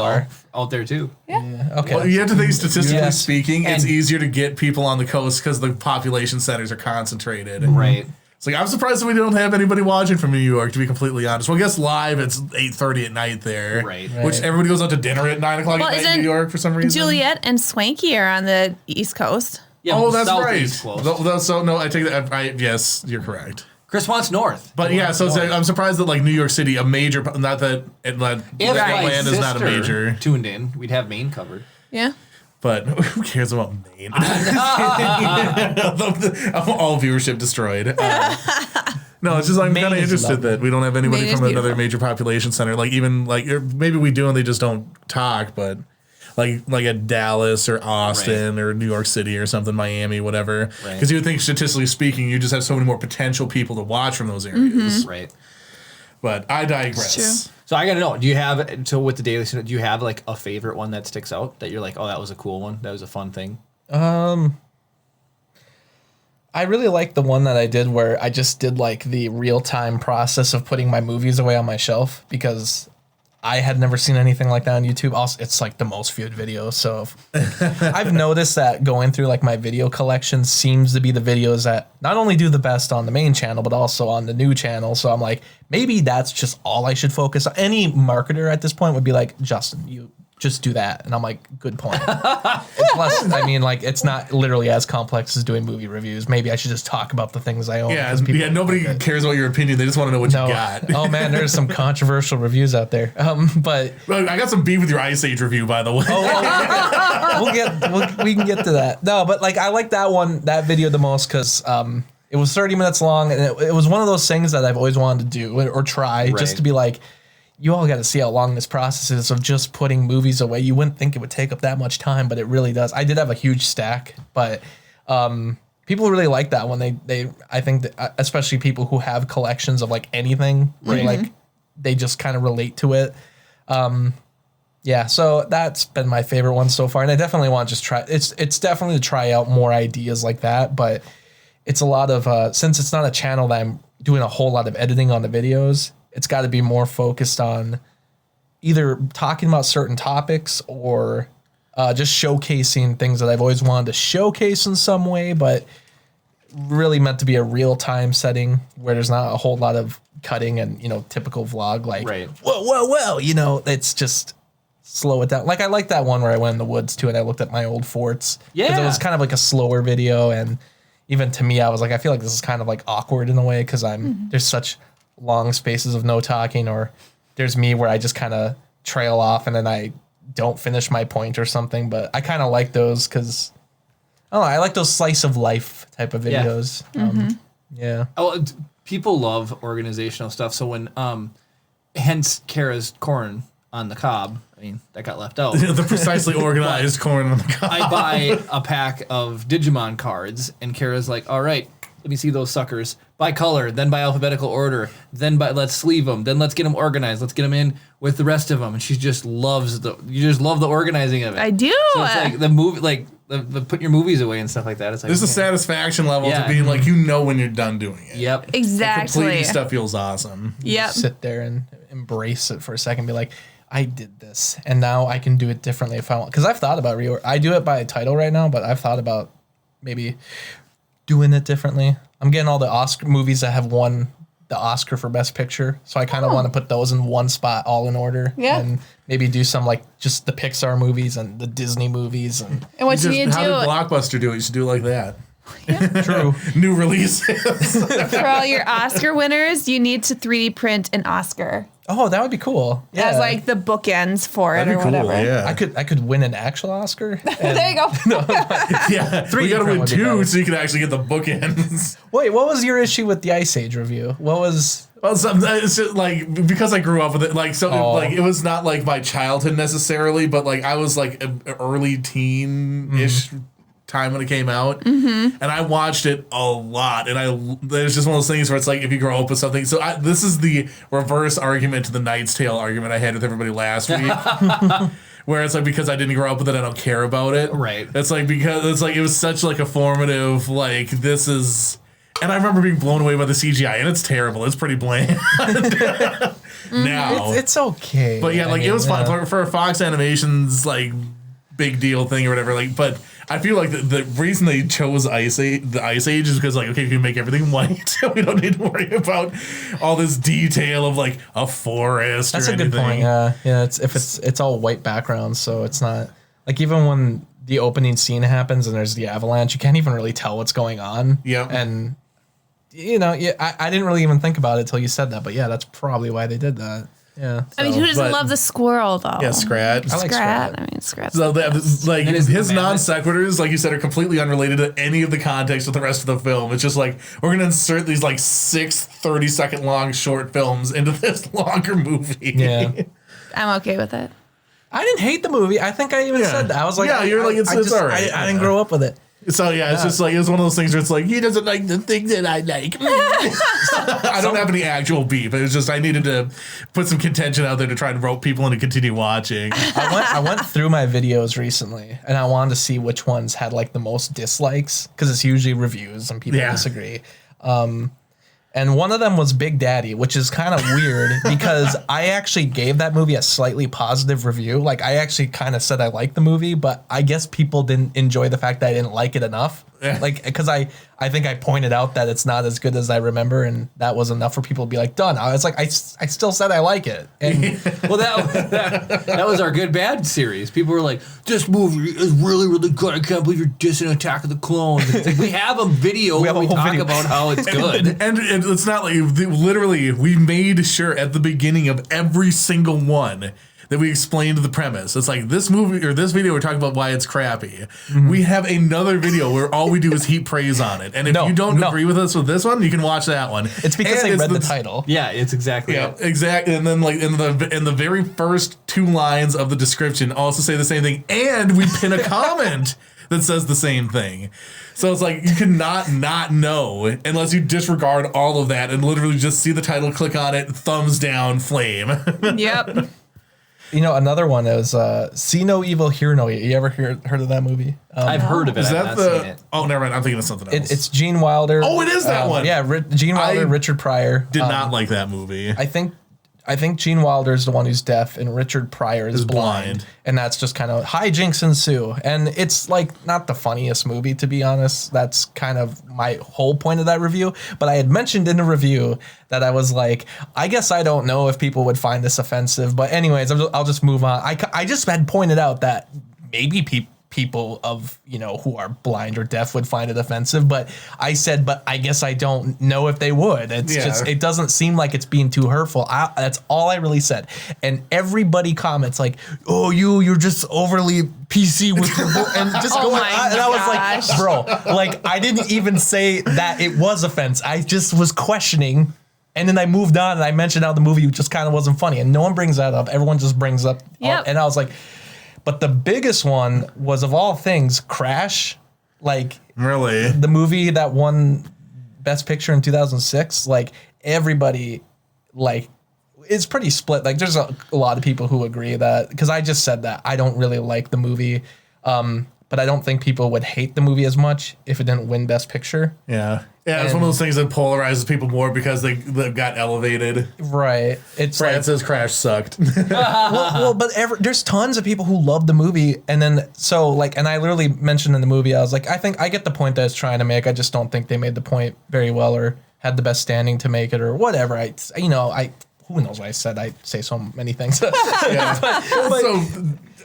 out there too. Yeah. Okay. Well, you have to think statistically speaking, it's And- easier to get people on the coast because the population centers are concentrated. Right. It's like I'm surprised that we don't have anybody watching from New York, to be completely honest. Well, I guess live it's 8:30 at night there, Right. Which everybody goes out to dinner at 9 o'clock Well, at night in isn't New York for some reason. Juliet and Swanky are on the East Coast. Yeah, Oh, that's right. Southeast close. So no, I take that. Yes, you're correct. Chris wants north. But yeah, so it's like, I'm surprised that like New York City, a major, not that If that my land is not a sister major, tuned in, we'd have Maine covered. Yeah. but who cares about Maine? All viewership destroyed. No, it's just I'm Maine kind of is interested lovely. that we don't have anybody Maine is from another beautiful. major population center. Like even like maybe we do and they just don't talk, but like at Dallas or Austin or New York City or something, Miami, whatever. Right. Because you would think statistically speaking, you just have so many more potential people to watch from those areas. Right. But I digress. It's true. So I gotta know, do you have with the Daily Cinephile, do you have like a favorite one that sticks out that you're like, oh, that was a cool one, that was a fun thing? I really like the one that I did where I just did like the real time process of putting my movies away on my shelf because I had never seen anything like that on YouTube. Also, it's like the most viewed video. So I've noticed that going through like my video collection seems to be the videos that not only do the best on the main channel, but also on the new channel. So I'm like, maybe that's just all I should focus on. Any marketer at this point would be like, Justin, you just do that. And I'm like, good point. It's less, I mean, like, it's not literally as complex as doing movie reviews. Maybe I should just talk about the things I own. Yeah, 'cause people nobody cares about your opinion. They just want to know what No. you got. Oh man, there's some controversial reviews out there. But Well, I got some beef with your Ice Age review, by the way. we can get to that. No, but like I like that video the most because it was 30 minutes long and it was one of those things that I've always wanted to do or try just Right. to be like, you all got to see how long this process is of just putting movies away. You wouldn't think it would take up that much time, but it really does. I did have a huge stack, but people really like that one. I think that, especially people who have collections of like anything, where like they just kind of relate to it. Yeah, so that's been my favorite one so far, and I definitely want to just try. It's definitely to try out more ideas like that, but it's a lot of since it's not a channel that I'm doing a whole lot of editing on the videos. It's got to be more focused on either talking about certain topics or just showcasing things that I've always wanted to showcase in some way, but really meant to be a real time setting where there's not a whole lot of cutting and typical vlog like Right. whoa it's just slow it down. Like I like that one where I went in the woods too and I looked at my old forts. 'Cause Yeah. it was kind of like a slower video, and even to me I was like, I feel like this is kind of like awkward in a way because there's such long spaces of no talking, or there's me where I just kind of trail off and then I don't finish my point or something. But I kind of like those because I don't know, I like those slice of life type of Yeah. videos. Yeah. Oh, people love organizational stuff. So when, hence Kara's corn on the cob, I mean, that got left out. The precisely organized corn on the cob. I buy a pack of Digimon cards, and Kara's like, all right, let me see those suckers. by color, then by alphabetical order, then by let's sleeve them, then let's get them organized, let's get them in with the rest of them. And she just loves you just love the organizing of it. I do. So it's like the movie, like the putting your movies away and stuff like that. It's like There's a satisfaction level to being like, you know, when you're done doing it. Yep. Exactly. Completely stuff feels awesome. Yep. Sit there and embrace it for a second. Be like, I did this, and now I can do it differently if I want. Because I've thought about I do it by title right now, but I've thought about maybe doing it differently. I'm getting all the Oscar movies that have won the Oscar for Best Picture, so I kind of want to put those in one spot, all in order. Yeah. And maybe do some like just the Pixar movies and the Disney movies and And what you need to How do did Blockbuster do it? You should do it like that. true. New releases. for all your Oscar winners, you need to 3D print an Oscar Oh, that would be cool. Yeah. as like the bookends for it That'd or be cool. whatever. Yeah. I could win an actual Oscar. There you go. Yeah. We 3D got to print win would be 2 better. so you can actually get the bookends. Wait, what was your issue with the Ice Age review? What was? Well, it's just like because I grew up with it, like so, like it was not like my childhood necessarily, but like I was like an early teen-ish time when it came out, and I watched it a lot. And there's just one of those things where it's like if you grow up with something. So this is the reverse argument to the Knight's Tale argument I had with everybody last week. Where it's like because I didn't grow up with it, I don't care about it. Right. It's like because it's like it was such like a formative like this is. And I remember being blown away by the CGI, and it's terrible. It's pretty bland now. It's okay. But yeah, I like mean, it was fun for Fox Animation's like big deal thing or whatever. Like, but I feel like the reason they chose the Ice Age is because like okay, you can make everything white. We don't need to worry about all this detail of like a forest. That's or a good anything. point. Yeah. It's all white background, so it's not like even when the opening scene happens and there's the avalanche, you can't even really tell what's going on. Yeah. And you know, I didn't really even think about it till you said that, but yeah, that's probably why they did that. Yeah. I mean, who doesn't but- love the squirrel though? Yeah, Scrat. I like Scrat. I mean, Scrat's So like And is his the non mammoth- sequiturs, like you said, are completely unrelated to any of the context of the rest of the film. It's just like we're gonna insert these like 6 30-second long short films into this longer movie. Yeah. I'm okay with it. I didn't hate the movie. I think I even Yeah. said that. I was like, Yeah, you're like, it's just, all right. I didn't grow up with it. So yeah, it's just like it's one of those things where it's like he doesn't like the thing that I like. I don't have any actual beef. It was just I needed to put some contention out there to try and rope people into continue watching. I went through my videos recently, and I wanted to see which ones had like the most dislikes because it's usually reviews and people Yeah. disagree. And one of them was Big Daddy, which is kind of weird because I actually gave that movie a slightly positive review. Like I actually kind of said I liked the movie, but I guess people didn't enjoy the fact that I didn't like it enough. Yeah. Like because I think I pointed out that it's not as good as I remember, and that was enough for people to be like, done. I was like, I still said I like it. And Well, that was our good bad series. People were like, "This movie is really, really good. I can't believe you're dissing Attack of the Clones." It's like, we have a video We have where a we whole talk video. about how it's good. And it's not like literally we made sure at the beginning of every single one that we explained the premise. It's like this movie or this video we're talking about why it's crappy. We have another video where all we do is heap praise on it. And if No, you don't no. agree with us with this one, you can watch that one. it's because And they read the it's title. Yeah, it's exactly. Yeah, it. exactly. And then like in the very first 2 lines of the description also say the same thing, and we pin a comment that says the same thing. So it's like you cannot not know unless you disregard all of that and literally just see the title, click on it, thumbs down, flame. Yep. You know, another one is See No Evil, Hear No Evil. You ever heard of that movie? I've heard of it. Is I've that not seen the? it. Oh, never mind. I'm thinking of something else. It's Gene Wilder. Oh, it is that one. Yeah, Gene Wilder, I Richard Pryor. Did not like that movie. I think Gene Wilder is the one who's deaf and Richard Pryor is blind. And that's just kind of hijinks ensue. And it's like not the funniest movie, to be honest. That's kind of my whole point of that review. But I had mentioned in the review that I was like, I guess I don't know if people would find this offensive. But anyways, I'll just move on. I just had pointed out that maybe people of, you know, who are blind or deaf would find it offensive, but I said, but I guess I don't know if they would. It's just, it doesn't seem like it's being too hurtful. That's all I really said. And everybody comments like, oh, you're just overly PC with your and just Oh going my on. And I was gosh. like, bro, like I didn't even say that it was offense. I just was questioning. And then I moved on and I mentioned how the movie just kind of wasn't funny, and no one brings that up. Everyone just brings up, Yep. and I was like, but the biggest one was, of all things, Crash. Like Really? the movie that won Best Picture in 2006, like everybody, like it's pretty split. Like there's a lot of people who agree that, because I just said that I don't really like the movie, but I don't think people would hate the movie as much if it didn't win Best Picture. Yeah. Yeah, it's one of those things that polarizes people more because they've got elevated. Right. It's Francis Crash sucked. but there's tons of people who love the movie, and then and I literally mentioned in the movie, I was like, I think I get the point that it's trying to make. I just don't think they made the point very well or had the best standing to make it or whatever. Who knows what I said? I say so many things. Yeah. So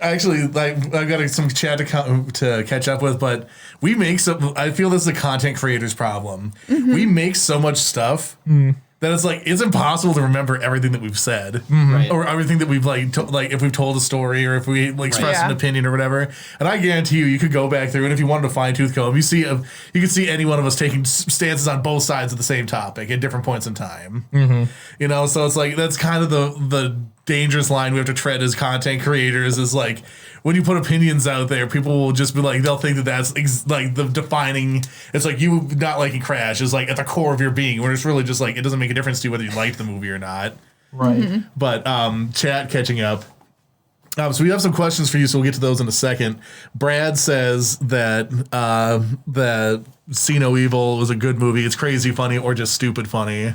actually, like I've got some chat to catch up with, but we make I feel this is a content creator's problem. Mm-hmm. We make so much stuff that it's like it's impossible to remember everything that we've said, Right. or everything that we've like if we've told a story or if we expressed an opinion or whatever. And I guarantee you could go back through, and if you wanted to fine tooth comb, you could see any one of us taking stances on both sides of the same topic at different points in time. Mm-hmm. You know, so it's like that's kind of the dangerous line we have to tread as content creators. Is like when you put opinions out there, people will just be like, they'll think that that's like the defining. It's like you not liking Crash is like at the core of your being, where it's really just like it doesn't make a difference to you whether you liked the movie or not. Right. Mm-hmm. But chat catching up. So we have some questions for you, so we'll get to those in a second. Brad says that See No Evil was a good movie. It's crazy funny or just stupid funny.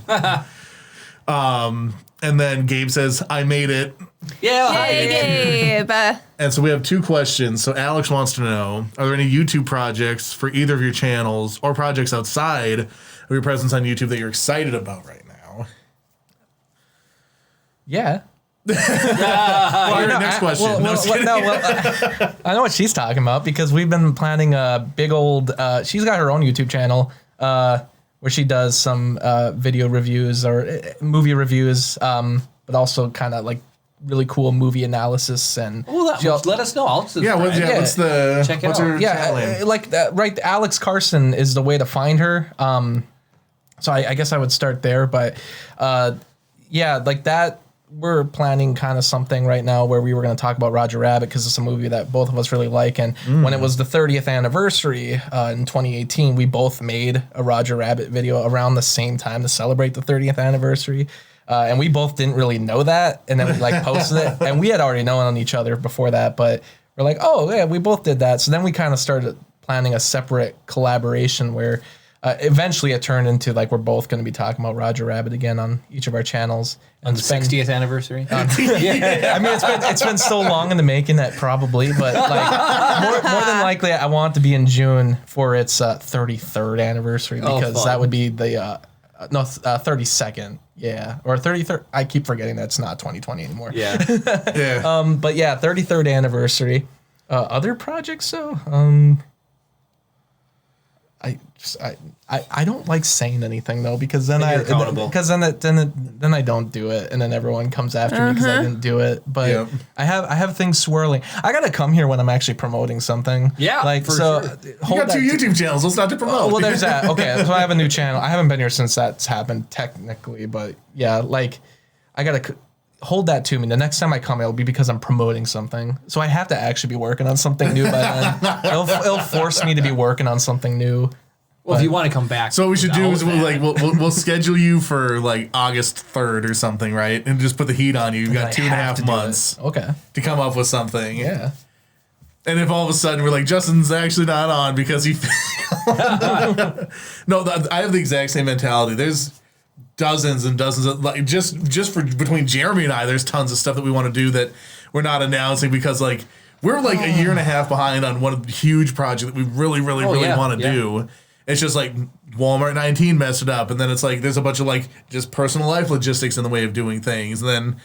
And then Gabe says, I made it. Yeah. Yay, Gabe. And so we have two questions. So Alex wants to know, are there any YouTube projects for either of your channels or projects outside of your presence on YouTube that you're excited about right now? Yeah. Next question. I know what she's talking about because we've been planning a big old. She's got her own YouTube channel where she does some video reviews or movie reviews, but also kind of like really cool movie analysis and. Well, let us know. What's her channel name? Like that, right? Alex Carson is the way to find her. So I guess I would start there, but like that. We're planning kind of something right now where we were going to talk about Roger Rabbit because it's a movie that both of us really like. And when it was the 30th anniversary in 2018, we both made a Roger Rabbit video around the same time to celebrate the 30th anniversary. And we both didn't really know that. And then we like posted it and we had already known on each other before that, but we're like, oh yeah, we both did that. So then we kind of started planning a separate collaboration where eventually it turned into like we're both going to be talking about Roger Rabbit again on each of our channels. On the 60th anniversary? I mean, it's been so long in the making that probably, but like more than likely I want it to be in June for its 33rd anniversry because that would be the 32nd. Yeah, or 33rd. I keep forgetting that it's not 2020 anymore. Yeah. Yeah. But yeah, 33rd anniversary. Other projects though? I don't like saying anything though because then I don't do it and then everyone comes after me because I didn't do it. But I have things swirling. I gotta come here when I'm actually promoting something. Yeah, like so. Sure. You got two YouTube channels. Let's not to promote. Well, there's that. Okay, so I have a new channel. I haven't been here since that's happened technically, but yeah, like I gotta hold that to me. The next time I come, it'll be because I'm promoting something. So I have to actually be working on something new by then. It'll force me to be working on something new. Well, if you want to come back. So what we should do is we'll schedule you for like August 3rd or something, right? And just put the heat on you. You've got 2.5 months to come up with something. Yeah. And if all of a sudden we're like, Justin's actually not on because he No, I have the exact same mentality. There's dozens and dozens of like just for between Jeremy and I, there's tons of stuff that we want to do that we're not announcing because like we're like a year and a half behind on one huge project that we really want to do. It's just like Walmart 19 messed it up. And then it's like there's a bunch of like just personal life logistics in the way of doing things. And then,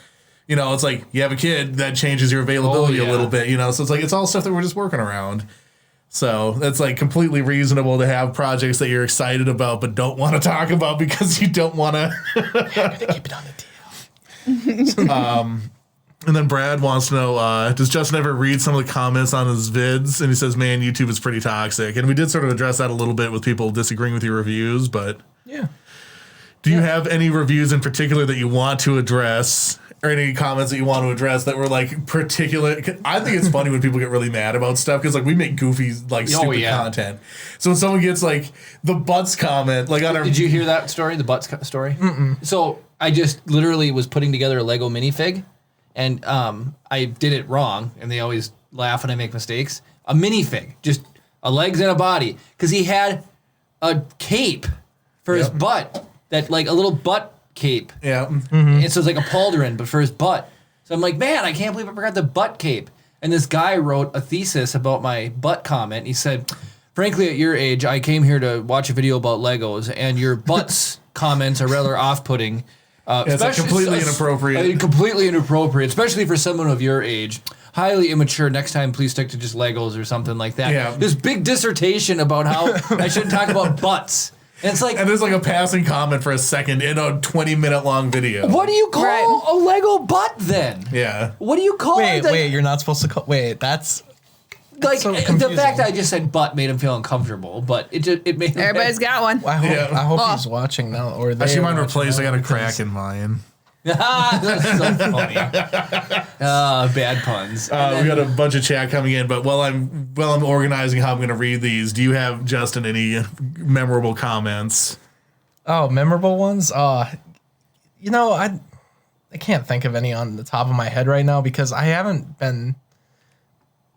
you know, it's like you have a kid that changes your availability a little bit, you know. So it's like it's all stuff that we're just working around. So it's like completely reasonable to have projects that you're excited about but don't want to talk about because you don't want to. I'm going to keep it on the DL. And then Brad wants to know, does Justin ever read some of the comments on his vids? And he says, man, YouTube is pretty toxic. And we did sort of address that a little bit with people disagreeing with your reviews, but yeah. Do you have any reviews in particular that you want to address? or any comments that you want to address that were like particular. I think it's funny when people get really mad about stuff because like we make goofy like stupid content. So when someone gets like the butts comment, like on our. Did you hear that story? The butts story? Mm-mm. So I just literally was putting together a Lego minifig, and I did it wrong, and they always laugh when I make mistakes. A minifig, just a legs and a body, because he had a cape for his butt, that like a little butt cape. Yeah. Mm-hmm. And so it's like a pauldron, but for his butt. So I'm like, man, I can't believe I forgot the butt cape. And this guy wrote a thesis about my butt comment. He said, frankly, at your age, I came here to watch a video about Legos, and your butts comments are rather off-putting. It's like completely inappropriate. Completely inappropriate, especially for someone of your age. Highly immature. Next time, please stick to just Legos or something like that. Yeah. This big dissertation about how I shouldn't talk about butts. And it's like, and there's like a passing comment for a second in a 20-minute long video. What do you call a Lego butt then? Yeah. What do you call it? Wait, you're not supposed to call. Wait, that's. Like so the confusing. fact that I just said butt made him feel uncomfortable, but it made him. Everybody's got one. I hope he's watching now. Or they Actually, mine are replaced. I watching got a now crack in mine. That's so funny. Bad puns. We got a bunch of chat coming in, but while I'm organizing how I'm going to read these, do you have, Justin, any memorable comments? Oh, memorable ones? You know, I can't think of any on the top of my head right now because I haven't been.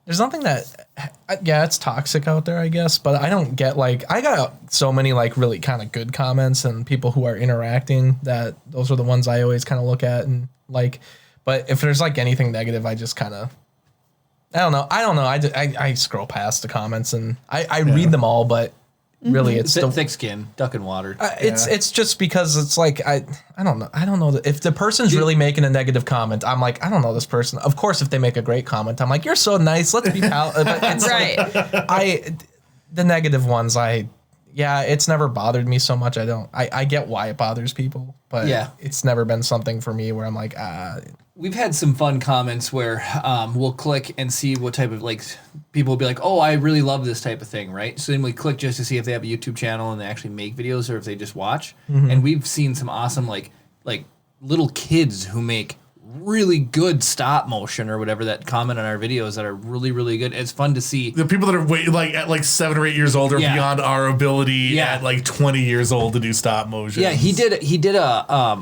There's nothing that, it's toxic out there, I guess, but I don't get like, I got so many like really kind of good comments and people who are interacting that those are the ones I always kind of look at and like, but if there's like anything negative, I just kind of, I don't know. I scroll past the comments and I read them all, but really it's still thick skin, duck in water. It's just because it's like I don't know if the person's really making a negative comment, I'm like, I don't know this person. Of course, if they make a great comment, I'm like, you're so nice. Let's be pal. But it's Right. like, the negative ones, it's never bothered me so much. I get why it bothers people, but it's never been something for me where I'm like, We've had some fun comments where we'll click and see what type of like people will be like, oh, I really love this type of thing, right? So then we click just to see if they have a YouTube channel and they actually make videos or if they just watch. Mm-hmm. And we've seen some awesome like little kids who make really good stop motion or whatever that comment on our videos that are really, really good. It's fun to see. The people that are at like 7 or 8 years old are beyond our ability at like 20 years old to do stop motion. Yeah, he did a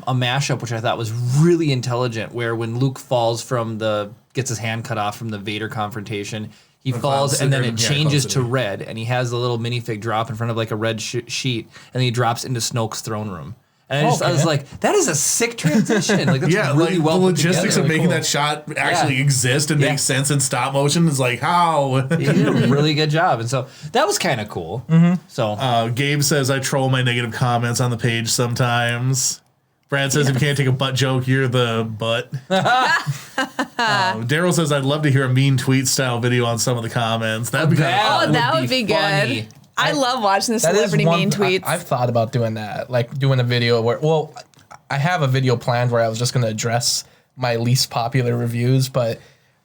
mashup which I thought was really intelligent where when Luke falls gets his hand cut off from the Vader confrontation, he falls and then it changes to red and he has the little minifig drop in front of like a red sheet and then he drops into Snoke's throne room. And I was like, that is a sick transition. Like, that's really well the put logistics together. of making that shot actually exist and make sense in stop motion is like, how? He did a really good job. And so that was kind of cool. Mm-hmm. So Gabe says, I troll my negative comments on the page sometimes. Brad says, if you can't take a butt joke, you're the butt. Daryl says, I'd love to hear a mean tweet style video on some of the comments. That'd be kind of fun. That would be funny. good. I love watching the celebrity mean tweets. I've thought about doing that, like doing a video where, I have a video planned where I was just going to address my least popular reviews,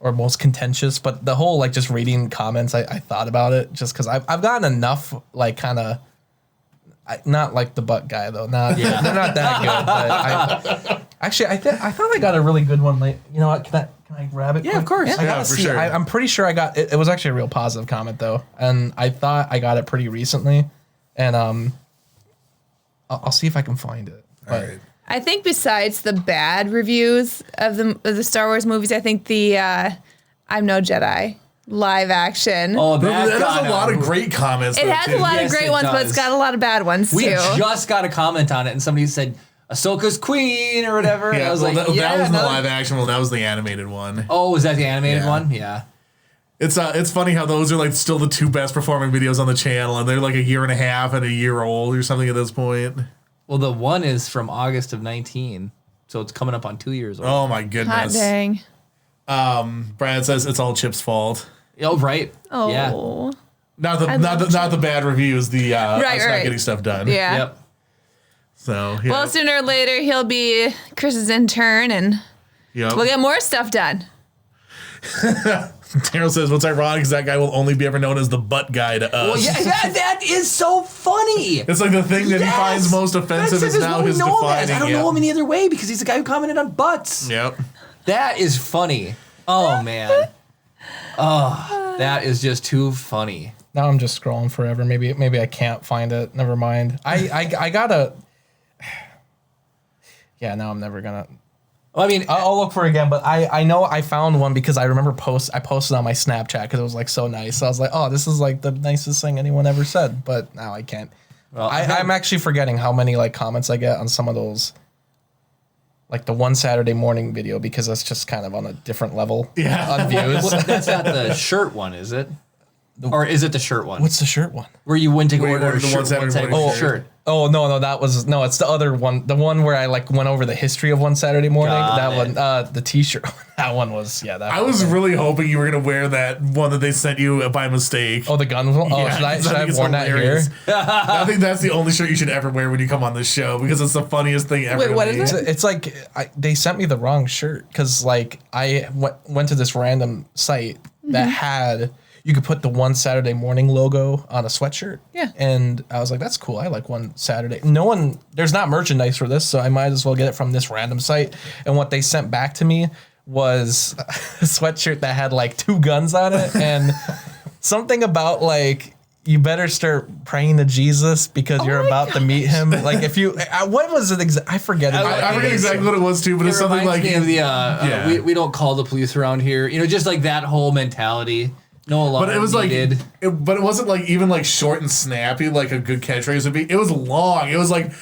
or most contentious, but the whole like just reading comments, I thought about it just because I've gotten enough like kind of, not like the butt guy though, they're not that good. But I thought I got a really good one. Like, you know what? Can I grab it? Yeah, quick? of course. I gotta for see. sure. I'm pretty sure I got it. It was actually a real positive comment though, and I thought I got it pretty recently, and I'll see if I can find it. All right. I think besides the bad reviews of the Star Wars movies, I think the I'm No Jedi live action. Oh, That has a lot of great comments. It though, has too. a lot Yes, of great it ones, but does. it's got a lot of bad ones we too. just got a comment on it and somebody said, Ahsoka's queen or whatever. Yeah, and I was that like, wasn't the no. live action one. That was the animated one. Oh, was that the animated Yeah. one? Yeah. It's funny how those are like still the two best performing videos on the channel, and they're like a year and a half and a year old or something at this point. Well, the one is from August of 19, so it's coming up on 2 years old. Oh my Hot goodness. dang. Brad says it's all Chip's fault. Oh, right. Oh. Yeah. Not the bad reviews. The us not getting stuff done. Yeah. Yep. So yeah. Well, sooner or later he'll be Chris's intern, and Yep. we'll get more stuff done. Daryl says, what's ironic is that guy will only be ever known as the butt guy to us. Well, yeah, that is so funny. It's like the thing that he finds most offensive is now his defining. I don't know him any other way because he's the guy who commented on butts. Yep. That is funny. Oh, man. Oh, that is just too funny. Now I'm just scrolling forever. Maybe I can't find it. Never mind. I gotta. Yeah, now I'm never gonna. Well, I mean, I'll look for it again, but I know I found one because I remember I posted on my Snapchat because it was like so nice. So I was like, oh, this is like the nicest thing anyone ever said. But now I can't. well, I'm actually forgetting how many like comments I get on some of those, like the one Saturday morning video, because that's just kind of on a different level on views. that's not the shirt one, is it? Or is it the shirt one? What's the shirt one? Where you went to Where you order ordered the shirt, one Saturday Saturday morning morning shirt? Oh no, it's the other one. The one where I like went over the history of one Saturday morning. Got That it. one, the T-shirt. That one was that. I was really hoping you were going to wear that one that they sent you by mistake. Oh, the gun one. Oh, Yeah, should I have it's worn that here? hilarious. I think that's the only shirt you should ever wear when you come on this show because it's the funniest thing ever. Wait, to what me. is it? It's like they sent me the wrong shirt because like I went to this random site that had. You could put the one Saturday morning logo on a sweatshirt. Yeah. And I was like, that's cool. I like one Saturday. There's not merchandise for this, so I might as well get it from this random site. And what they sent back to me was a sweatshirt that had like 2 guns on it and something about like, you better start praying to Jesus because you're about to meet him. Like if you, what was it? I forget. I forget exactly what it was too, but it's something like me of the we don't call the police around here. You know, just like that whole mentality. No alarm But it was needed. but it wasn't like even like short and snappy like a good catchphrase would be. It was long. It was like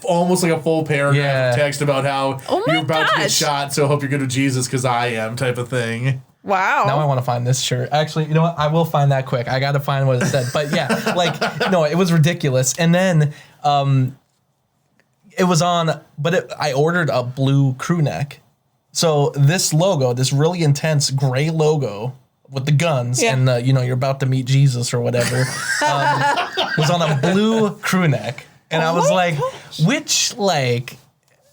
almost like a full paragraph of text about how you're about to get shot, so I hope you're good with Jesus because I am type of thing. Wow. Now I want to find this shirt. Actually, you know what? I will find that quick. I got to find what it said. But yeah, like, no, it was ridiculous. And then it was on, but I ordered a blue crew neck. So this logo, this really intense gray logo with the guns and you're about to meet Jesus or whatever, was on a blue crew neck. And I was like, which like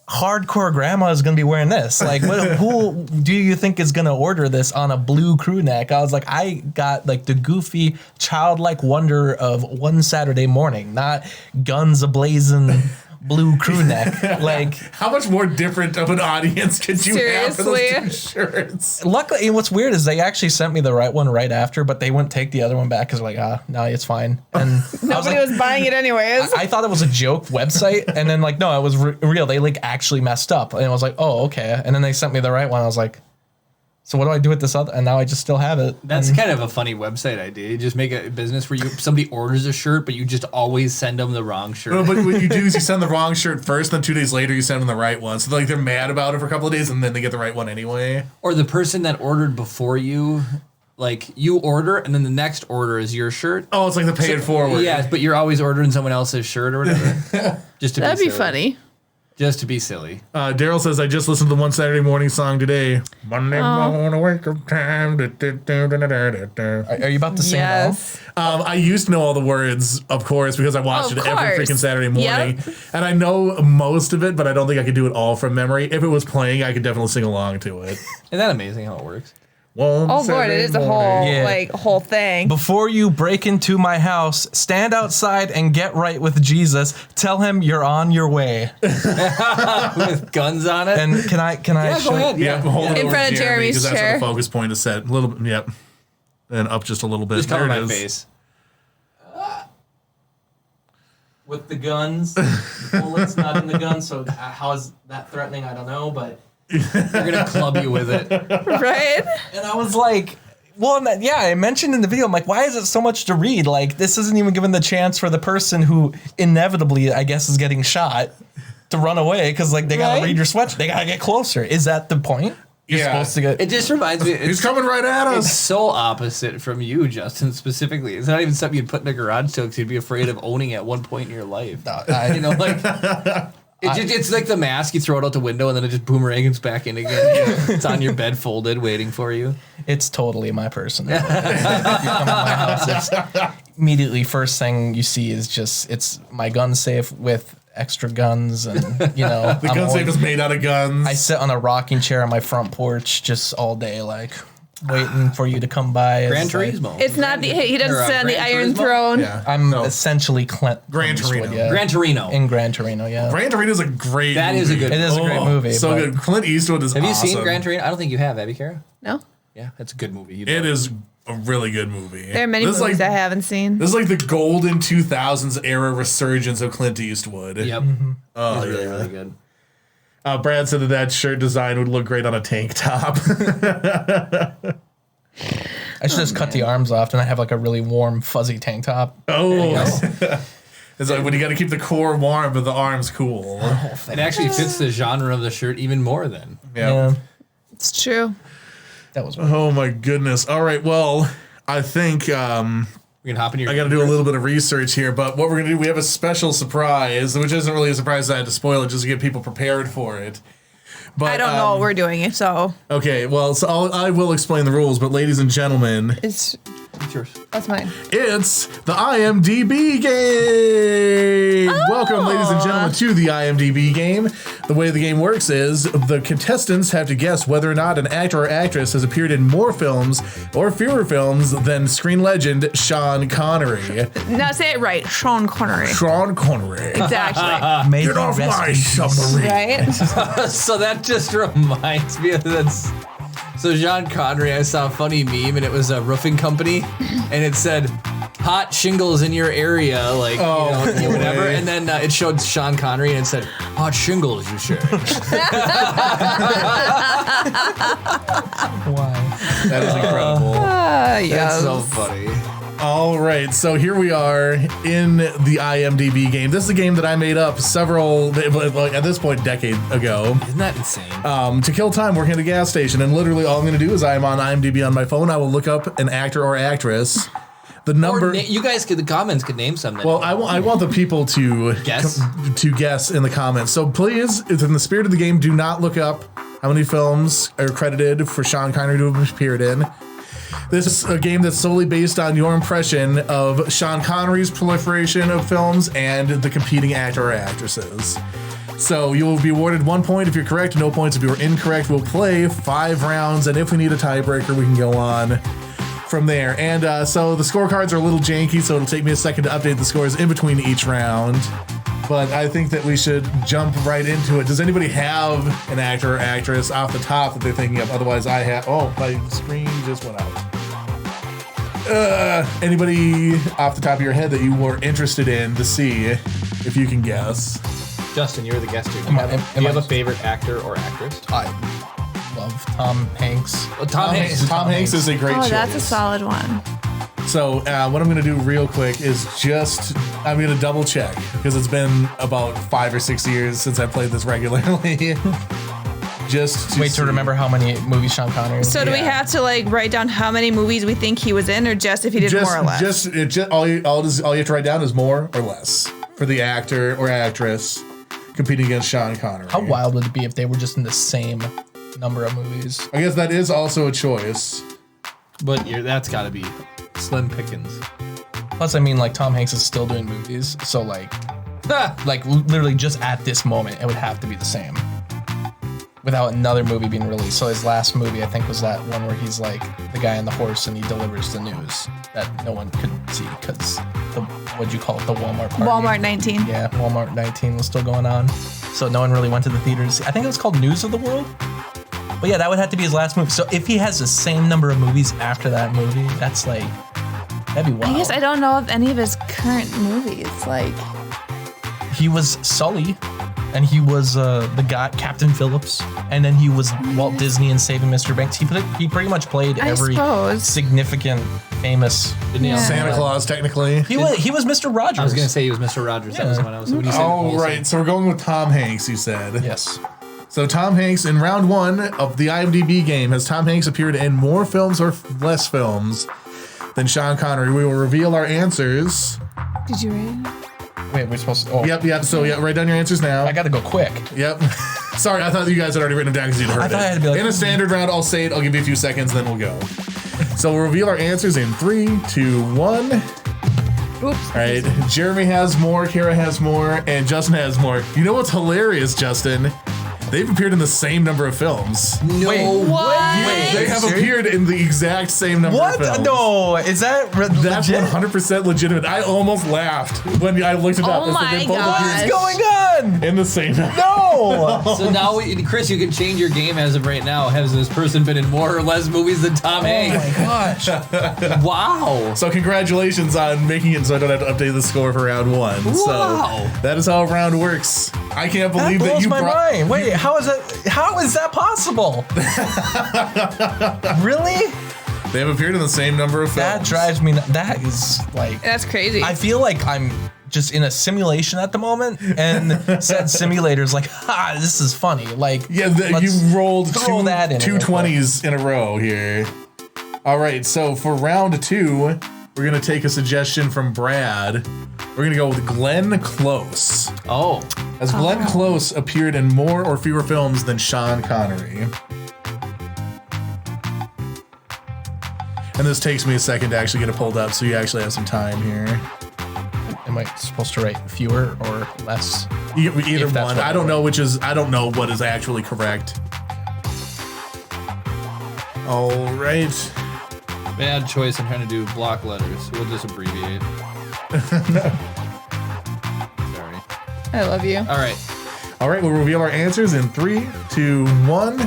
hardcore grandma is going to be wearing this? Like, who do you think is going to order this on a blue crew neck? I was like, I got like the goofy childlike wonder of one Saturday morning, not guns ablazing blue crew neck. Like, how much more different of an audience could you have for those Seriously? 2 shirts? luckily, what's weird is they actually sent me the right one right after, but they wouldn't take the other one back because like, no, it's fine. And Nobody was buying it anyways. I thought it was a joke website, and then like, no, it was real. They like actually messed up, and I was like, oh, okay. And then they sent me the right one. I was like, so what do I do with this other? And now I just still have it. That's kind of a funny website idea. You just make a business where somebody orders a shirt, but you just always send them the wrong shirt. No, but what you do is you send the wrong shirt first, then 2 days later you send them the right one. So like they're mad about it for a couple of days, and then they get the right one anyway. Or the person that ordered before you, like you order, and then the next order is your shirt. Oh, it's like the pay it forward. Yeah, but you're always ordering someone else's shirt or whatever. Just to That'd be be silly. funny. Just to be silly. Daryl says, I just listened to the one Saturday morning song today. Monday morning wake up time. Are you about to sing Yes. I used to know all the words, of course, because I watched Of it every course. freaking Saturday morning. Yep. And I know most of it, but I don't think I could do it all from memory. If it was playing, I could definitely sing along to it. Isn't that amazing how it works? One Oh Lord, Saturday it is a morning. whole whole thing. Before you break into my house, stand outside and get right with Jesus. Tell him you're on your way. With guns on it. And can I yeah, show go ahead. Yeah, hold it In over front of Jeremy, Jeremy's 'cause that's where chair. the focus point is set. A little, yep. And up just a little bit. Just cover There it my is. face. with the guns? The bullet's not in the gun, so how is that threatening? I don't know, but They're gonna club you with it. Right? and I was like, well, yeah, I mentioned in the video, I'm like, why is it so much to read? Like, this isn't even given the chance for the person who inevitably, I guess, is getting shot to run away because, like, they gotta Right. read your sweatshirt. They gotta get closer. Is that the point? You're Yeah. supposed to get. It just reminds me. He's coming right at It's us. so opposite from you, Justin, specifically. It's not even something you'd put in a garage sale because you'd be afraid of owning at one point in your life. You know, like it's like the mask. You throw it out the window and then it just boomerangs back in again. It's on your bed, folded, waiting for you. It's totally my personality. If you come to my house, it's immediately first thing you see is just it's my gun safe with extra guns, and you know The gun safe is made out of guns. I sit on a rocking chair on my front porch just all day, like waiting for you to come by. Gran It's like, Turismo. It's not he doesn't Or, sit on the Gran Iron Turismo? Throne. Yeah. I'm essentially Clint Gran Eastwood, Torino. yeah. Gran Torino. In Gran Torino, yeah. Gran Torino is a great That movie. is a good It is a great movie. So but good. Clint Eastwood is Have you seen awesome. Gran Torino? I don't think you have, Abby Kara. No, Yeah, it's a good movie. You'd It love is a really good movie. there are many This is movies like, I haven't seen. This is like the golden 2000s era resurgence of Clint Eastwood. Yep. Oh, It's really, yeah. really good. Brad said that shirt design would look great on a tank top. I should just cut the arms off and I have like a really warm, fuzzy tank top. It's like when you got to keep the core warm, but the arms cool. It actually fits the genre of the shirt even more then. Yeah. It's true. That was Oh my goodness. All right. Well, I think We can hop in your. I got to do a little bit of research here, but what we're going to do, we have a special surprise, which isn't really a surprise. I had to spoil it just to get people prepared for it. But I don't know what we're doing, so Okay, well, so I will explain the rules, but ladies and gentlemen, it's It's yours. that's mine. it's the IMDb game. Welcome, ladies and gentlemen, to the IMDb game. The way the game works is the contestants have to guess whether or not an actor or actress has appeared in more films or fewer films than screen legend Sean Connery. Now say it right, Sean Connery. Sean Connery. Exactly. May Get he off rest my in peace. submarine. Right? So that just reminds me of that's. So Sean Connery, I saw a funny meme and it was a roofing company, and it said, "Hot shingles in your area," like you know, whatever. way. And then it showed Sean Connery and it said, "Hot shingles, you say." Why? That is incredible. That's Yes. so funny. All right, so here we are in the IMDb game. This is a game that I made up like at this point, a decade ago. Isn't that insane? To kill time working at a gas station, and literally all I'm going to do is I'm on IMDb on my phone. I will look up an actor or actress. The number. You guys could, the comments could name something. Well, I want the people to Guess? to guess in the comments. So please, in the spirit of the game, do not look up how many films are credited for Sean Connery to have appeared in. This is a game that's solely based on your impression of Sean Connery's proliferation of films and the competing actor or actresses. So you will be awarded 1 point if you're correct, no points if you're incorrect. We'll play 5 rounds, and if we need a tiebreaker, we can go on from there. And so the scorecards are a little janky, so it'll take me a second to update the scores in between each round. But I think that we should jump right into it. Does anybody have an actor or actress off the top that they're thinking of? Otherwise, I have. Oh, my screen just went out. Anybody off the top of your head that you were interested in to see if you can guess? Justin, you're the guest here. Do Am you I- have, am I- a favorite actor or actress? I love Tom Hanks. Well, Tom Hanks. Tom Hanks is a great Oh, choice. that's a solid one. So what I'm going to do real quick is I'm going to double check because it's been about 5 or 6 years since I played this regularly. Just Wait to remember how many movies Sean Connery was So in. do we Yeah. have to like write down how many movies we think he was in, or just if he did more or less? all you have to write down is more or less for the actor or actress competing against Sean Connery. How wild would it be if they were just in the same number of movies? I guess that is also a choice. But that's got to be slim pickings. Plus, I mean, like Tom Hanks is still doing movies, so like literally just at this moment, it would have to be the same. Without another movie being released. So his last movie, I think, was that one where he's like the guy on the horse and he delivers the news that no one could see because what'd you call it, the Walmart party? Walmart 19. Yeah, Walmart 19 was still going on. So no one really went to the theaters. I think it was called News of the World. But yeah, that would have to be his last movie. So if he has the same number of movies after that movie, that's like, that'd be wild. I guess I don't know of any of his current movies. Like, He was Sully, and he was the guy, Captain Phillips, and then he was Walt Disney in Saving Mr. Banks. He pretty much played I every suppose. significant, famous. Didn't he Yeah. also- Santa Claus, technically. He was Mr. Rogers. I was going to say he was Mr. Rogers. That was the one I was. When you said Oh, Olsen. right. So we're going with Tom Hanks, you said. Yes. So Tom Hanks in round 1 of the IMDb game, has Tom Hanks appeared in more films or less films than Sean Connery? We will reveal our answers. Did you read it? Wait, we're supposed to. Oh, Yep. So write down your answers now. I got to go quick. Yep. Sorry, I thought you guys had already written them down because you'd heard I it. thought I had to be like, in a standard round, I'll say it. I'll give you a few seconds, then we'll go. So we'll reveal our answers in 3, 2, 1. Oops. All right. Jeremy has more, Kara has more, and Justin has more. You know what's hilarious, Justin? They've appeared in the same number of films. No Wait, What? They have serious? appeared in the exact same number of What? films. No, is that That's legit? 100% legitimate. I almost laughed when I looked it up. Oh my They both gosh. appeared What's going on? in the same number. No. So now, Chris, you can change your game as of right now. Has this person been in more or less movies than Tom Oh Hanks? my gosh. Wow. So congratulations on making it so I don't have to update the score for round 1. Wow. So that is how a round works. I can't That believe that, blows you my brought. mind. Wait, how is that possible? Really? They have appeared in the same number of films. That drives me. That is like. That's crazy. I feel like I'm just in a simulation at the moment, and said simulators like, ha, this is funny. Like, Yeah, let's you rolled throw two, that in two real quick. 20s in a row here. All right, so for round 2, we're going to take a suggestion from Brad. We're going to go with Glenn Close. Oh. As Glenn Close appeared in more or fewer films than Sean Connery. And this takes me a second to actually get it pulled up, so you actually have some time here. Am I supposed to write fewer or less? Either If that's one. what I don't know which is. I don't know what is actually correct. All right. Bad choice in trying to do block letters. We'll just abbreviate. Sorry. I love you. All right. All right. We'll reveal our answers in 3, 2, 1.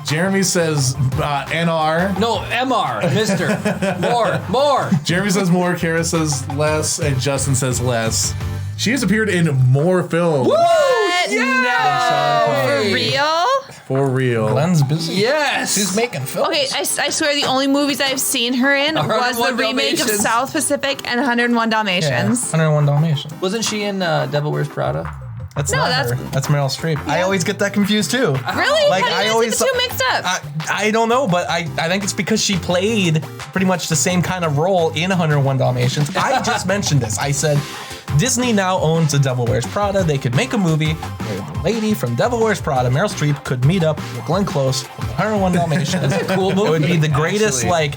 Jeremy says NR. No, MR, Mr. More. Jeremy says more. Kara says less, and Justin says less. She has appeared in more films. What? Hey. No. For real? For real. Glenn's busy. Yes. She's making films. Okay, I swear the only movies I've seen her in was 101 the remake of Dalmatians. South Pacific and 101 Yeah, Dalmatians. 101 Dalmatians. Wasn't she in Devil Wears Prada? That's No, not that's- her. That's Meryl Streep. I always get that confused too. Really? Like, How do I you always get the two mixed up? I don't know, but I think it's because she played pretty much the same kind of role in 101 Dalmatians. I just mentioned this. I said Disney now owns The Devil Wears Prada. They could make a movie where the lady from Devil Wears Prada, Meryl Streep, could meet up with Glenn Close from 101 Dalmatians. That's a cool movie. It would be the greatest actually. like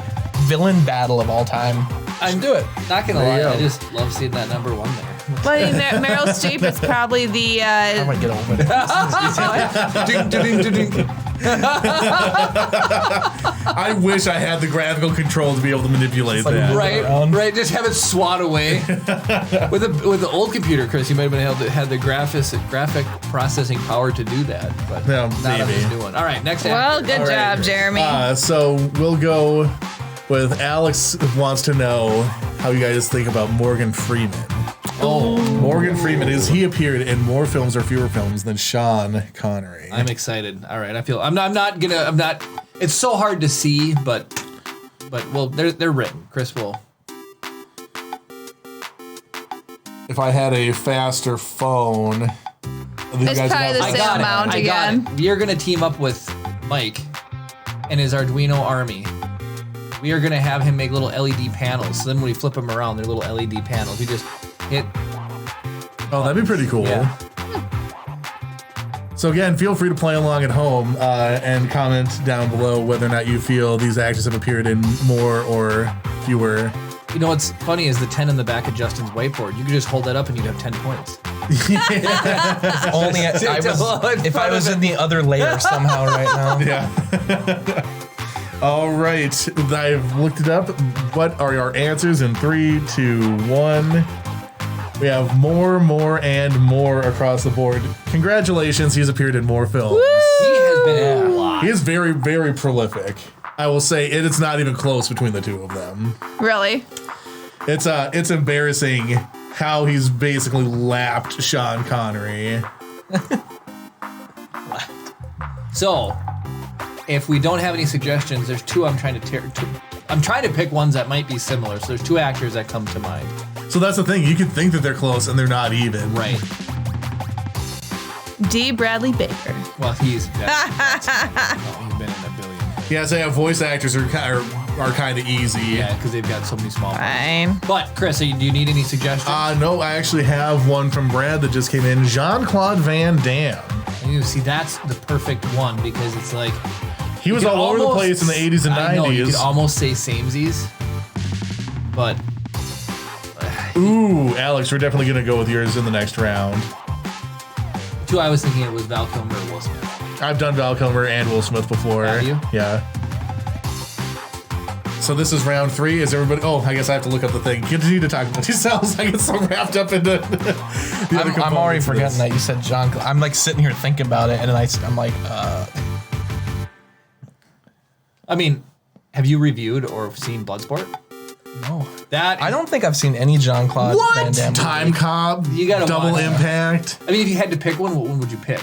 villain battle of all time. I'm do it. Not gonna There you lie, I go. just love seeing that number 1 there. But in Meryl Streep is probably the. I might get over it. I wish I had the graphical control to be able to manipulate like that. Right, around. right. Just have it swat away. with the old computer, Chris, you might have been able to have the graphic processing power to do that, but Yeah, not on maybe. this new one. All right, next. Well, actor. good All right. job, Jeremy. So we'll go with Alex wants to know how you guys think about Morgan Freeman. Oh, Morgan Freeman, is he appeared in more films or fewer films than Sean Connery? I'm excited. All right, I'm not. It's so hard to see, but well, they're written. Chris will. If I had a faster phone, you It's guys probably would the have- same amount I got again. it. You're gonna team up with Mike and his Arduino army. We are gonna have him make little LED panels. So then when we flip them around, they're little LED panels. We just hit. Oh, that'd be pretty cool. Yeah. So again, feel free to play along at home and comment down below whether or not you feel these actors have appeared in more or fewer. You know what's funny is the 10 in the back of Justin's whiteboard. You could just hold that up and you'd have 10 points. Only if I was in the other layer somehow right now. Yeah. All right. I've looked it up. What are our answers in 3, 2, 1? We have more, and more across the board. Congratulations, he's appeared in more films. He has been in a lot. He is very, very prolific. I will say it's not even close between the two of them. Really? It's embarrassing how he's basically lapped Sean Connery. So, if we don't have any suggestions, there's two I'm trying to pick ones that might be similar. So there's 2 actors that come to mind. So that's the thing. You could think that they're close and they're not even. Right. D. Bradley Baker. Well, he's been in a billion. Yeah, so yeah, voice actors are kind of easy. Yeah, because they've got so many small parts. Fine. But Chris, do you need any suggestions? No, I actually have one from Brad that just came in. Jean-Claude Van Damme. You see, that's the perfect one because it's like He was you all could over the almost- place in the 80s and 90s. I know, you could almost say samesies, but Ooh, Alex, we're definitely going to go with yours in the next round. 2 I was thinking it was Val Kilmer or Will Smith. I've done Val Kilmer and Will Smith before. Have you? Yeah. So this is round 3. Is everybody? Oh, I guess I have to look up the thing. Continue to talk about yourselves. I get so wrapped up into. I'm already forgetting that you said John. I'm like sitting here thinking about it, and then I'm like, I mean, have you reviewed or seen Bloodsport? no. That I don't think I've seen any Jean-Claude Van Damme movie. Time Cop. You gotta Double watch that. Impact. I mean, if you had to pick one, what one would you pick?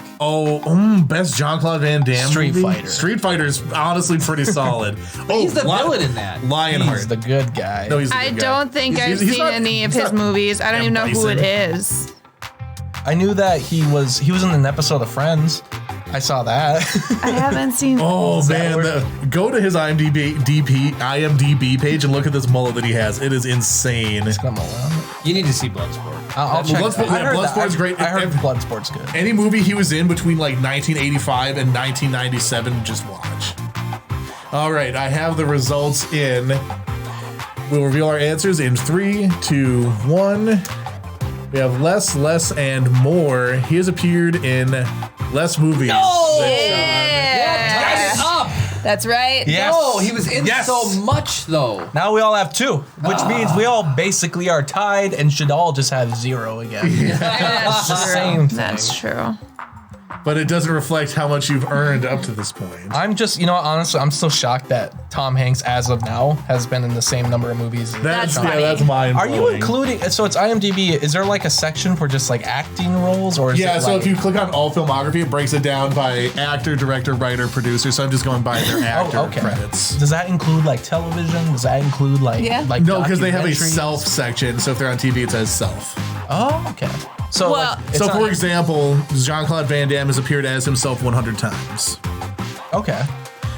Best Jean-Claude Van Damme Street movie? Fighter. Street Fighter's honestly pretty solid. He's the villain in that. Lionheart. He's the good guy. No, he's the I good guy. don't think I've He's seen not- any of he's his not movies. I don't even know who it Bison. is. I knew that he was in an episode of Friends. I saw that. I haven't seen. Oh that man, go to his IMDb page and look at this mullet that he has. It is insane. Come on. You need to see Bloodsport. I'll check. Bloodsport- I heard Bloodsport's that. great. I heard Bloodsport's good. Any movie he was in between like 1985 and 1997, just watch. All right, I have the results in. We'll reveal our answers in 3, 2, 1. We have less, and more. He has appeared in less movies. Yeah. Up. That's right. Yes. No, he was in Yes. so much though. Now we all have 2, which means we all basically are tied and should all just have 0 again. That's the true. same thing. That's true. But it doesn't reflect how much you've earned up to this point. I'm just, honestly, I'm still shocked that Tom Hanks, as of now, has been in the same number of movies. as That's John. funny. that's mind Are you including? So it's IMDb. Is there like a section for just like acting roles, or is Yeah, it so like, if you click on all filmography, it breaks it down by actor, director, writer, producer. So I'm just going by their actor credits. Does that include like television? Does that include like Yeah. like No, because they have a documentaries? self section. So if they're on TV, it says self. Oh, okay. So Well- like, it's So, not- for example, Jean-Claude Van Damme has appeared as himself 100 times. okay.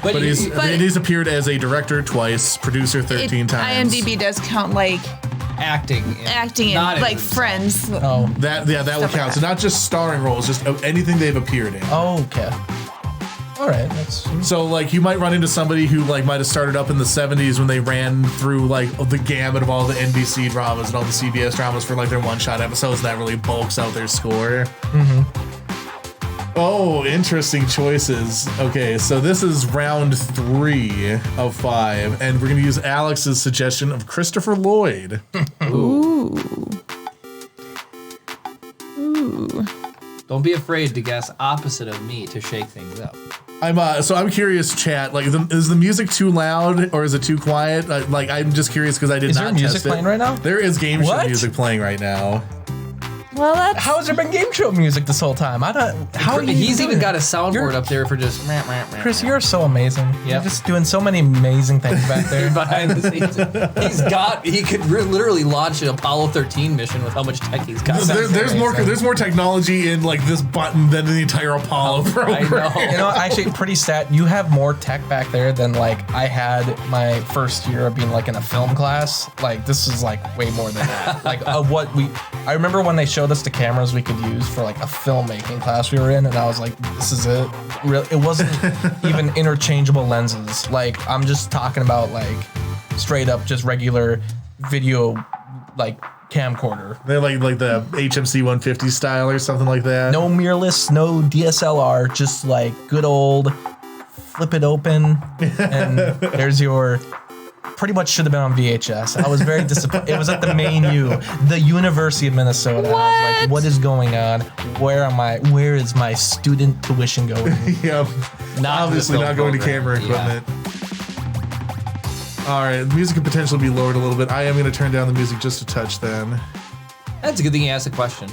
But he's But- he's appeared as a director twice, producer 13 times. IMDb does count like Acting. acting in Not as like himself. Friends. Oh, That would Stuff like count. So that. not just starring roles, just anything they've appeared in. okay. All right. That's So like you might run into somebody who like might have started up in the 70s when they ran through like the gamut of all the NBC dramas and all the CBS dramas for like their one-shot episodes. That really bulks out their score. Oh, interesting choices. Okay, so this is round 3 of 5, and we're gonna use Alex's suggestion of Christopher Lloyd. Don't be afraid to guess opposite of me to shake things up. I'm curious, chat. Like, is the music too loud or is it too quiet? Like, I'm just curious because I did Is not there music test it. playing right now? There is game show What? music playing right now. Well, that's How has there been game show music this whole time? I don't. How are you He's doing even it? got a soundboard You're- up there for just meh, meh, meh, Chris, meh. you're so amazing. You're Yep. just doing so many amazing things back there. behind the scenes. He could literally launch an Apollo 13 mission with how much tech he's got. There's more technology in like this button than the entire Apollo I program. know. You know, actually, pretty stat. You have more tech back there than like I had my first year of being like in a film class. Like this is like way more than that. Like of what I remember when they showed us the cameras we could use for like a filmmaking class we were in, and I was like, this is it. It wasn't even interchangeable lenses. Like I'm just talking about like straight up just regular video like camcorder. They're like the HMC 150 style or something like that. No mirrorless, no DSLR, just like good old flip it open and there's your pretty much should have been on VHS. I was very disappointed. It was at the main U, the University of Minnesota. And I was like, what is going on? Where is my student tuition going? Yeah, Not obviously the not film going to camera program. equipment. All right, the music could potentially be lowered a little bit. I am going to turn down the music just a touch then. That's a good thing you asked the question.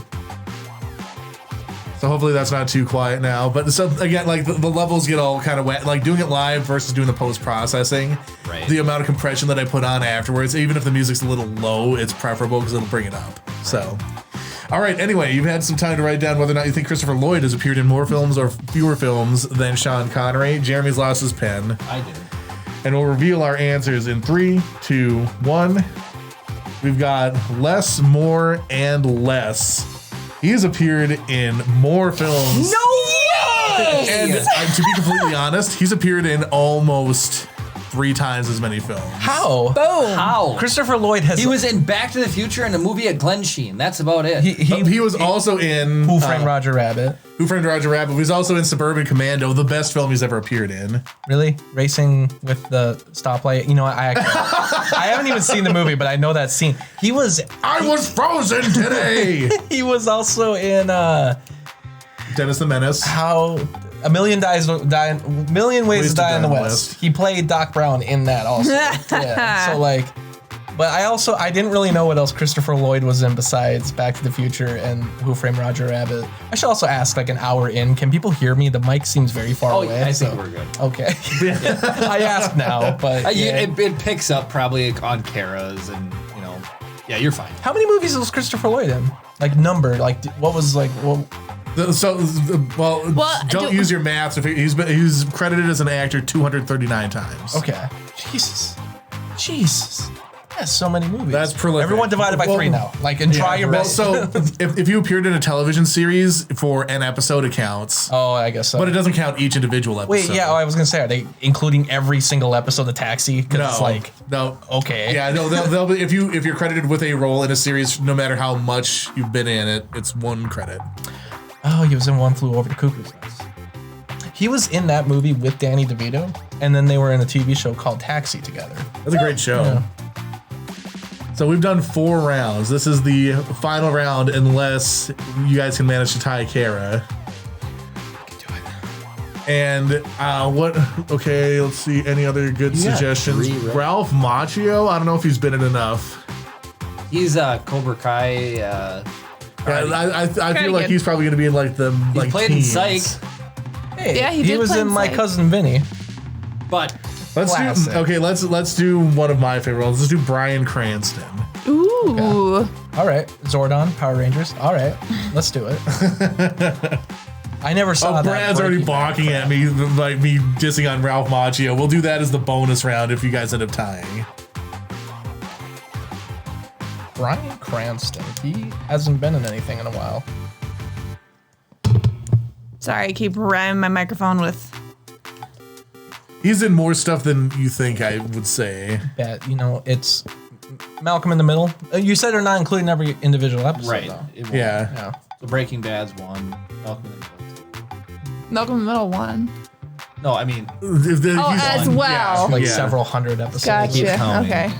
So hopefully that's not too quiet now. But so again, like the levels get all kind of wet. Like doing it live versus doing the post-processing. Right. The amount of compression that I put on afterwards, even if the music's a little low, it's preferable because it'll bring it up. So, all right. Anyway, you've had some time to write down whether or not you think Christopher Lloyd has appeared in more films or fewer films than Sean Connery. Jeremy's lost his pen. I did. And we'll reveal our answers in 3, 2, 1. We've got less, more, and less. He has appeared in more films. No way! And to be completely honest, he's appeared in almost 3 times as many films. How? Boom. How? Christopher Lloyd has. He was in Back to the Future and a movie at Glen Sheen. That's about it. He was also in Who Framed Roger Rabbit? Who Framed Roger Rabbit. He was also in Suburban Commando, the best film he's ever appeared in. Really? Racing with the stoplight? You know, I haven't even seen the movie, but I know that scene. I was frozen today. He was also in Dennis the Menace. A Million Ways to Die in the West. He played Doc Brown in that also. Yeah. So like, but I didn't really know what else Christopher Lloyd was in besides Back to the Future and Who Framed Roger Rabbit. I should also ask, like an hour in, can people hear me? The mic seems very far away. I think we're good. Okay. I asked now, but it picks up probably on Kara's and yeah, you're fine. How many movies was Christopher Lloyd in? Like numbered, like what was like what? Don't use your math. He's credited as an actor 239 times. Okay. Jesus. That's so many movies. That's prolific. Everyone divided by 3 now. Like, and try your best. So if you appeared in a television series for an episode, it counts. Oh, I guess so. But it doesn't count each individual episode. Wait, yeah, I was gonna say, are they including every single episode of Taxi? No, it's like, no. Okay. Yeah, no. They'll be, if you're credited with a role in a series, no matter how much you've been in it, it's 1 credit. Oh, he was in One Flew Over the Cuckoo's Nest. He was in that movie with Danny DeVito, and then they were in a TV show called Taxi together. That's a great show. Yeah. So we've done 4 rounds. This is the final round, unless you guys can manage to tie Kara. And okay, let's see. Any other good suggestions? 3, right? Ralph Macchio? I don't know if he's been in enough. He's Cobra Kai. I feel like good. he's probably going to be in like the He played teens. in Psych, Hey, Yeah, he he did was play in in My Psych. Cousin Vinny. but Classic. Let's do one of my favorite roles. Let's do Bryan Cranston. Ooh. All right, Zordon, Power Rangers. All right, let's do it. I never saw that. Brad's already balking at me, like me dissing on Ralph Macchio. We'll do that as the bonus round if you guys end up tying. Bryan Cranston. He hasn't been in anything in a while. Sorry, I keep ramming my microphone with. He's in more stuff than you think, I would say. Yeah, it's Malcolm in the Middle. You said they're not including every individual episode, right. though. It won't. Yeah. Yeah. So Breaking Bad's 1. Malcolm in the Middle 2. Malcolm in the Middle 1. No, I mean As well. Like Yeah. several hundred episodes. Gotcha. counting. Okay.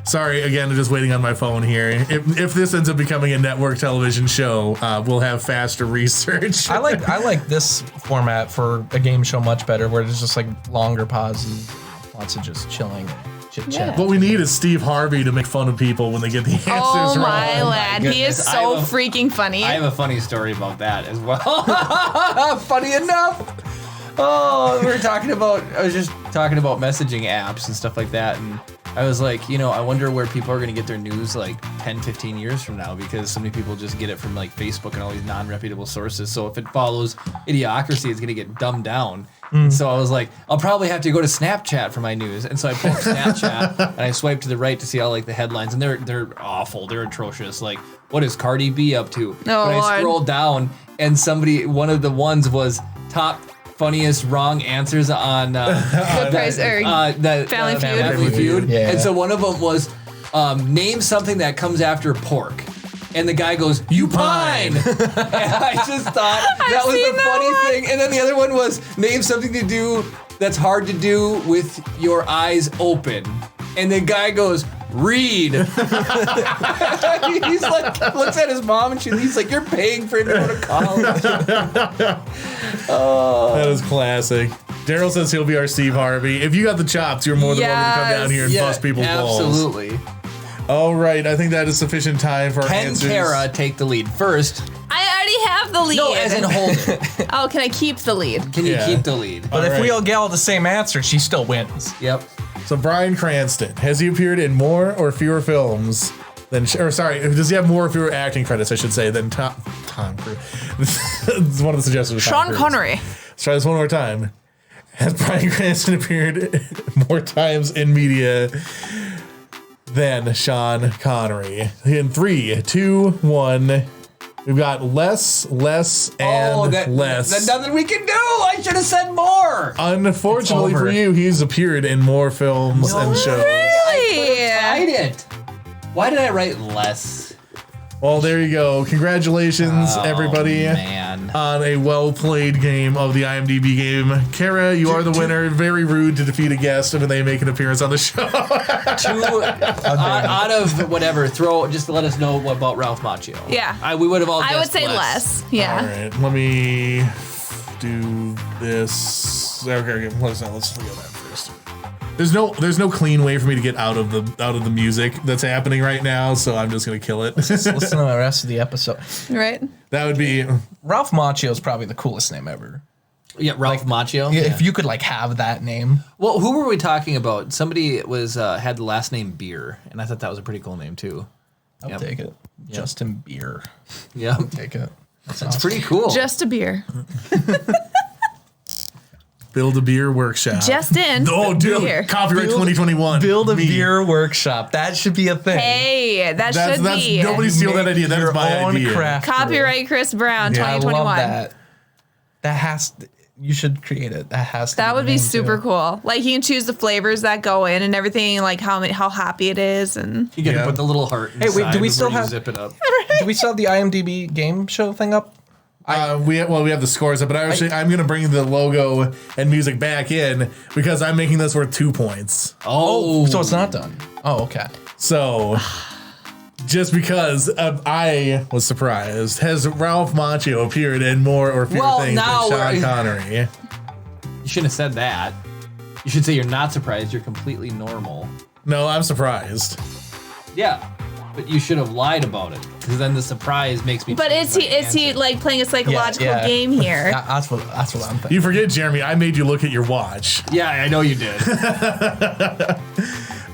Sorry, again, I'm just waiting on my phone here. If this ends up becoming a network television show, we'll have faster research. I like this format for a game show much better, where there's just like longer pauses, lots of just chilling, chit chat. Yeah. What we need is Steve Harvey to make fun of people when they get the answers Oh wrong. my lad, he is goodness. so I have a- freaking funny. I have a funny story about that as well. Funny enough. Oh, I was just talking about messaging apps and stuff like that. And I was like, I wonder where people are going to get their news like 10, 15 years from now, because so many people just get it from like Facebook and all these non-reputable sources. So if it follows Idiocracy, it's going to get dumbed down. So I was like, I'll probably have to go to Snapchat for my news. And so I pulled Snapchat and I swiped to the right to see all like the headlines, and they're awful. They're atrocious. Like, what is Cardi B up to? But I Lord. scrolled down and one of the ones was top funniest wrong answers on Price or Family Feud. Family Feud. Yeah. And so one of them was name something that comes after pork. And the guy goes, "You pine." And I just thought that was seen the that funny one. thing. And then the other one was name something to do that's hard to do with your eyes open. And the guy goes, "Read." He's like, looks at his mom, and he's like, "You're paying for him to go to college." That is classic. Daryl says he'll be our Steve Harvey. If you got the chops, you're more than welcome to come down here and bust people's balls. absolutely. All right, I think that is sufficient time for our Can answers. Kara take the lead first? I already have the lead. No, as in hold it. Oh, can I keep the lead? Can you Yeah. keep the lead? But if All we right. all get all the same answer, she still wins. Yep. So Bryan Cranston, has he appeared in more or fewer films than, does he have more or fewer acting credits, I should say, than Tom Cruise? It's one of the suggestions. was Tom Sean Cruise. Connery. Let's try this one more time. Has Bryan Cranston appeared more times in media than Sean Connery? In 3, 2, 1. We've got less, and less. There's nothing we can do. I should have said more. Unfortunately It's for over. you, he's appeared in more films and shows. Really? I it. Why did I write less? Well, there you go. Congratulations, everybody, Man. on a well-played game of the IMDb game. Kara, you are the winner. Very rude to defeat a guest when they make an appearance on the show. Out of whatever, just to let us know about Ralph Macchio. Yeah. We would have all I would guessed say less. Yeah. All right, let me do this. Okay, let's look at that first. There's no clean way for me to get out of the music that's happening right now, so I'm just gonna kill it. Listen to the rest of the episode. Right. That would be Ralph Macchio is probably the coolest name ever. Yeah, Ralph Macchio. Yeah, if you could like have that name. Well, who were we talking about? Somebody was had the last name Beer, and I thought that was a pretty cool name too. I'll Yep. take it. Justin Beer. Yeah, Take it. that's pretty cool. Just a beer. Build a Beer Workshop. Just in. Oh, dude! Beer. Copyright 2021. Build a Me. beer workshop. That should be a thing. Hey, that should be. Nobody steal that Make idea. That is your my own idea. craft brew. Copyright Chris Brown, Yeah, I I 2021. love that. That has. You should create it. That has to. That would the be name, super too. cool. Like you can choose the flavors that go in and everything, like how happy it is, and You gotta Yeah. put the little heart. Hey, wait, do we inside still before you have- zip it up? Do we still have the IMDb game show thing up? We have the scores up, but I'm going to bring the logo and music back in because I'm making this worth 2 points. Oh, So it's not done. Oh, okay. So, just because I was surprised, has Ralph Macchio appeared in more or fewer Well, things now than Sean we're- Connery? You shouldn't have said that. You should say you're not surprised. You're completely normal. No, I'm surprised. Yeah, but you should have lied about it because then the surprise makes me. but think is about he the answer. like playing a psychological yeah. game here? That's what I'm thinking. You forget, Jeremy, I made you look at your watch. Yeah, I know you did.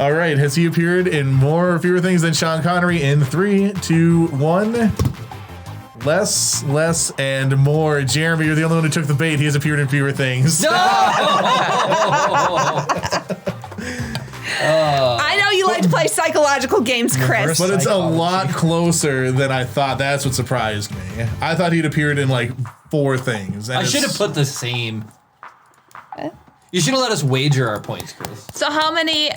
All right, has he appeared in more or fewer things than Sean Connery in 3, 2, 1? Less, and more. Jeremy, you're the only one who took the bait. He has appeared in fewer things. I know you like to play psychological games, Chris. Reverse- But it's a Psychology. lot closer than I thought. That's what surprised me. I thought he'd appeared in like 4 things. and I should have it's- put the same. You should have let us wager our points, Chris. So how many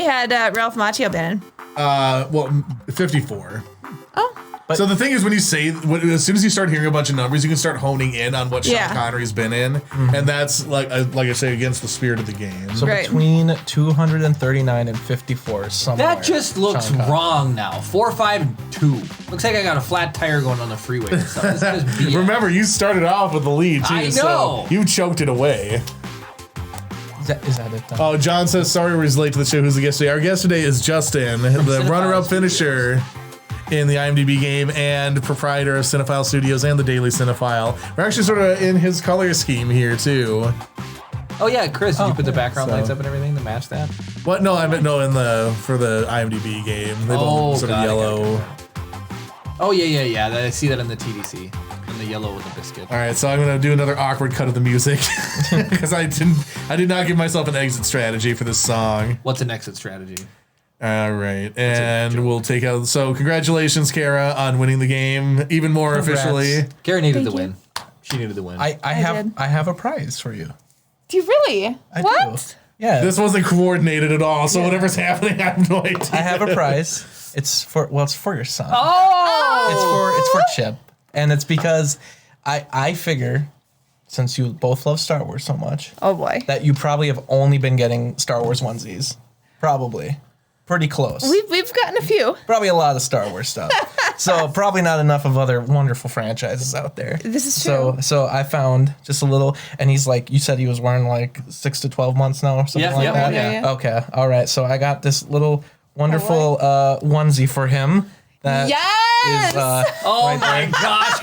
had Ralph Macchio been in? 54. Oh, So the thing is, when you say, as soon as you start hearing a bunch of numbers, you can start honing in on what Sean Yeah. Connery's been in, and that's like I say, against the spirit of the game. So Right. between 239 and 54 somewhere. That just looks Sean Connery. wrong now. 4, 5, and 2. Looks like I got a flat tire going on the freeway or something. This is just BS. Remember, you started off with the lead too, I know. so you choked it away. Is that it? Then? Oh, John says, sorry we're late to the show. Who's the guest today? Our guest today is Justin, the Cinephile runner-up Studios. finisher in the IMDb game and proprietor of Cinephile Studios and the Daily Cinephile. We're actually sort of in his color scheme here, too. Oh yeah, Chris, did you put the background so- lights up and everything to match that? What? No, I meant no for the IMDb game. They Oh, both sort of got it, yellow. Oh yeah. I see that in the TDC. In the yellow with the biscuit. All right, so I'm gonna do another awkward cut of the music because I did not give myself an exit strategy for this song. What's an exit strategy? All right, and we'll take out. So congratulations, Kara, on winning the game even more Congrats. officially. Kara needed Thank the you. win. She needed the win. I did. have a prize for you. do you really? I What? do. Yeah. This wasn't coordinated at all, so whatever's happening, I have no idea. I have a prize. It's for your son. Oh, It's for Chip, and it's because I figure, since you both love Star Wars so much, oh boy. that you probably have only been getting Star Wars onesies. Probably. Pretty close. We've gotten a few. Probably a lot of Star Wars stuff. So probably not enough of other wonderful franchises out there. This is So I found just a little, and he's like, you said he was wearing like 6 to 12 months now or something Yeah, like yeah, that. yeah. Okay. All right. So I got this little wonderful onesie for him. That Yes! is, oh right my there. gosh,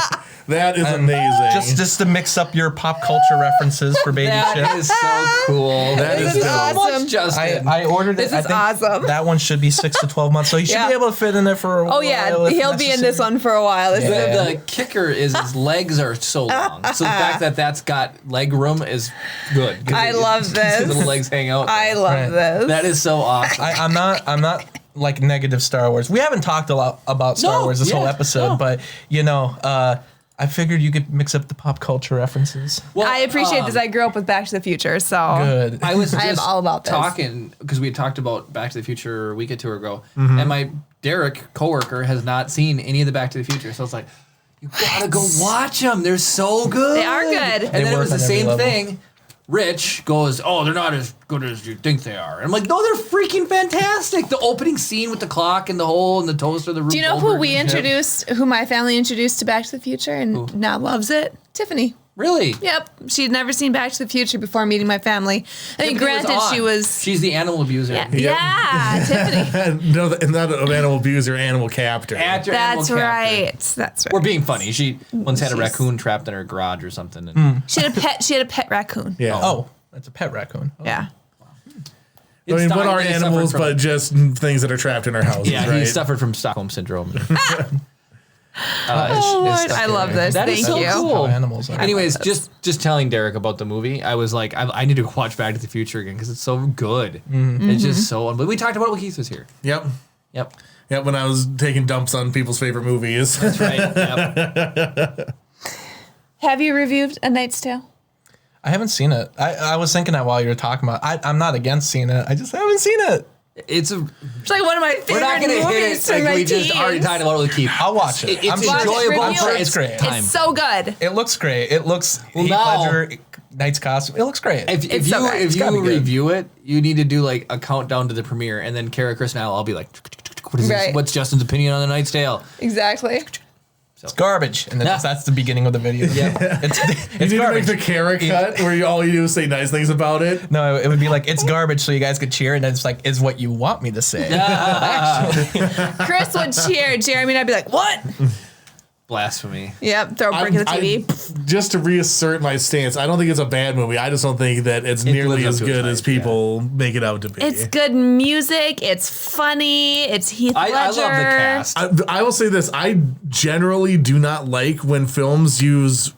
Chris! That is And amazing. Just to mix up your pop culture references for baby That Chip. is so cool. That Thank is you dope. so much, Awesome. Justin. I ordered it. This I is think awesome. That one should be 6 to 12 months, so he should Yeah. be able to fit in there for a while. Oh yeah, if he'll be in this necessary. one for a while. This Yeah. The kicker is his legs are so long. So the fact that that's got leg room is good. 'Cause I love his this. little legs hang out. I love Right. this. That is so awesome. I'm not like negative Star Wars. We haven't talked a lot about Star Wars this whole episode, but I figured you could mix up the pop culture references. Well, I appreciate this. I grew up with Back to the Future, so Good. I was I am just all about this. talking because we had talked about Back to the Future a week or two ago, and my Derek coworker has not seen any of the Back to the Future, so it's like, you gotta go watch them. They're so good. They are good. And then it work was the on every same level. thing. Rich goes, oh, they're not as good as you think they are. And I'm like, no, they're freaking fantastic. The opening scene with the clock and the hole and the toaster, the Rube Do you know who Goldberg. we introduced, who my family introduced to Back to the Future and now loves it? Tiffany. Really? Yep. She'd never seen Back to the Future before meeting my family. I mean, Tiffany granted, on. she was. She's the animal abuser. Yeah, Tiffany. No, not an animal abuser, animal captor. Actor, That's animal right. captor. That's right. We're being funny. She once had a She's- raccoon trapped in her garage or something. And She had a pet. She had a pet raccoon. Yeah. Oh, that's a pet raccoon. Oh. Yeah. I mean, what are He suffered animals from- but just things that are trapped in our houses, Yeah, right? he suffered from Stockholm syndrome. Oh Lord, I love this. That is Thank so you. cool. How animals are. Anyways, just telling Derek about the movie, I was like, I need to watch Back to the Future again because it's so good. It's just so. But we talked about it when Keith was here. Yep. Yep. Yep, when I was taking dumps on people's favorite movies. That's right. Yep. Have you reviewed A Knight's Tale? I haven't seen it. I was thinking that while you were talking about it. I'm not against seeing it. I just haven't seen it. It's a. It's like one of my We're not favorite gonna hit movies it from like my we just already teens. talked about it with Keith. I'll watch it. It's I'm sure enjoyable. Watch it, for review it. its great. time. It's so good. It looks great. It looks Well, Heath now- Ledger, Knight's costume. It looks great. If It's so you good. if It's gotta you be good. review it, you need to do like a countdown to the premiere, and then Kara, Chris, and I'll be like, what is this? Right. What's Justin's opinion on The Knight's Tale? Exactly. it's garbage, and then Yeah. that's the beginning of the video. Yeah. it's You need garbage. to make the carrot cut where all you do is say nice things about it. No, it would be like it's garbage, so you guys could cheer, and then it's like, is what you want me to say. Chris would cheer. Jeremy and I'd be like, "What?" Blasphemy. Yep. Throw a brick at the TV. Just to reassert my stance, I don't think it's a bad movie. I just don't think that it's nearly lives as up to its good as hype, people make it out to be. It's good music. It's funny. It's Heath Ledger. I love the cast. I will say this. I generally do not like when films use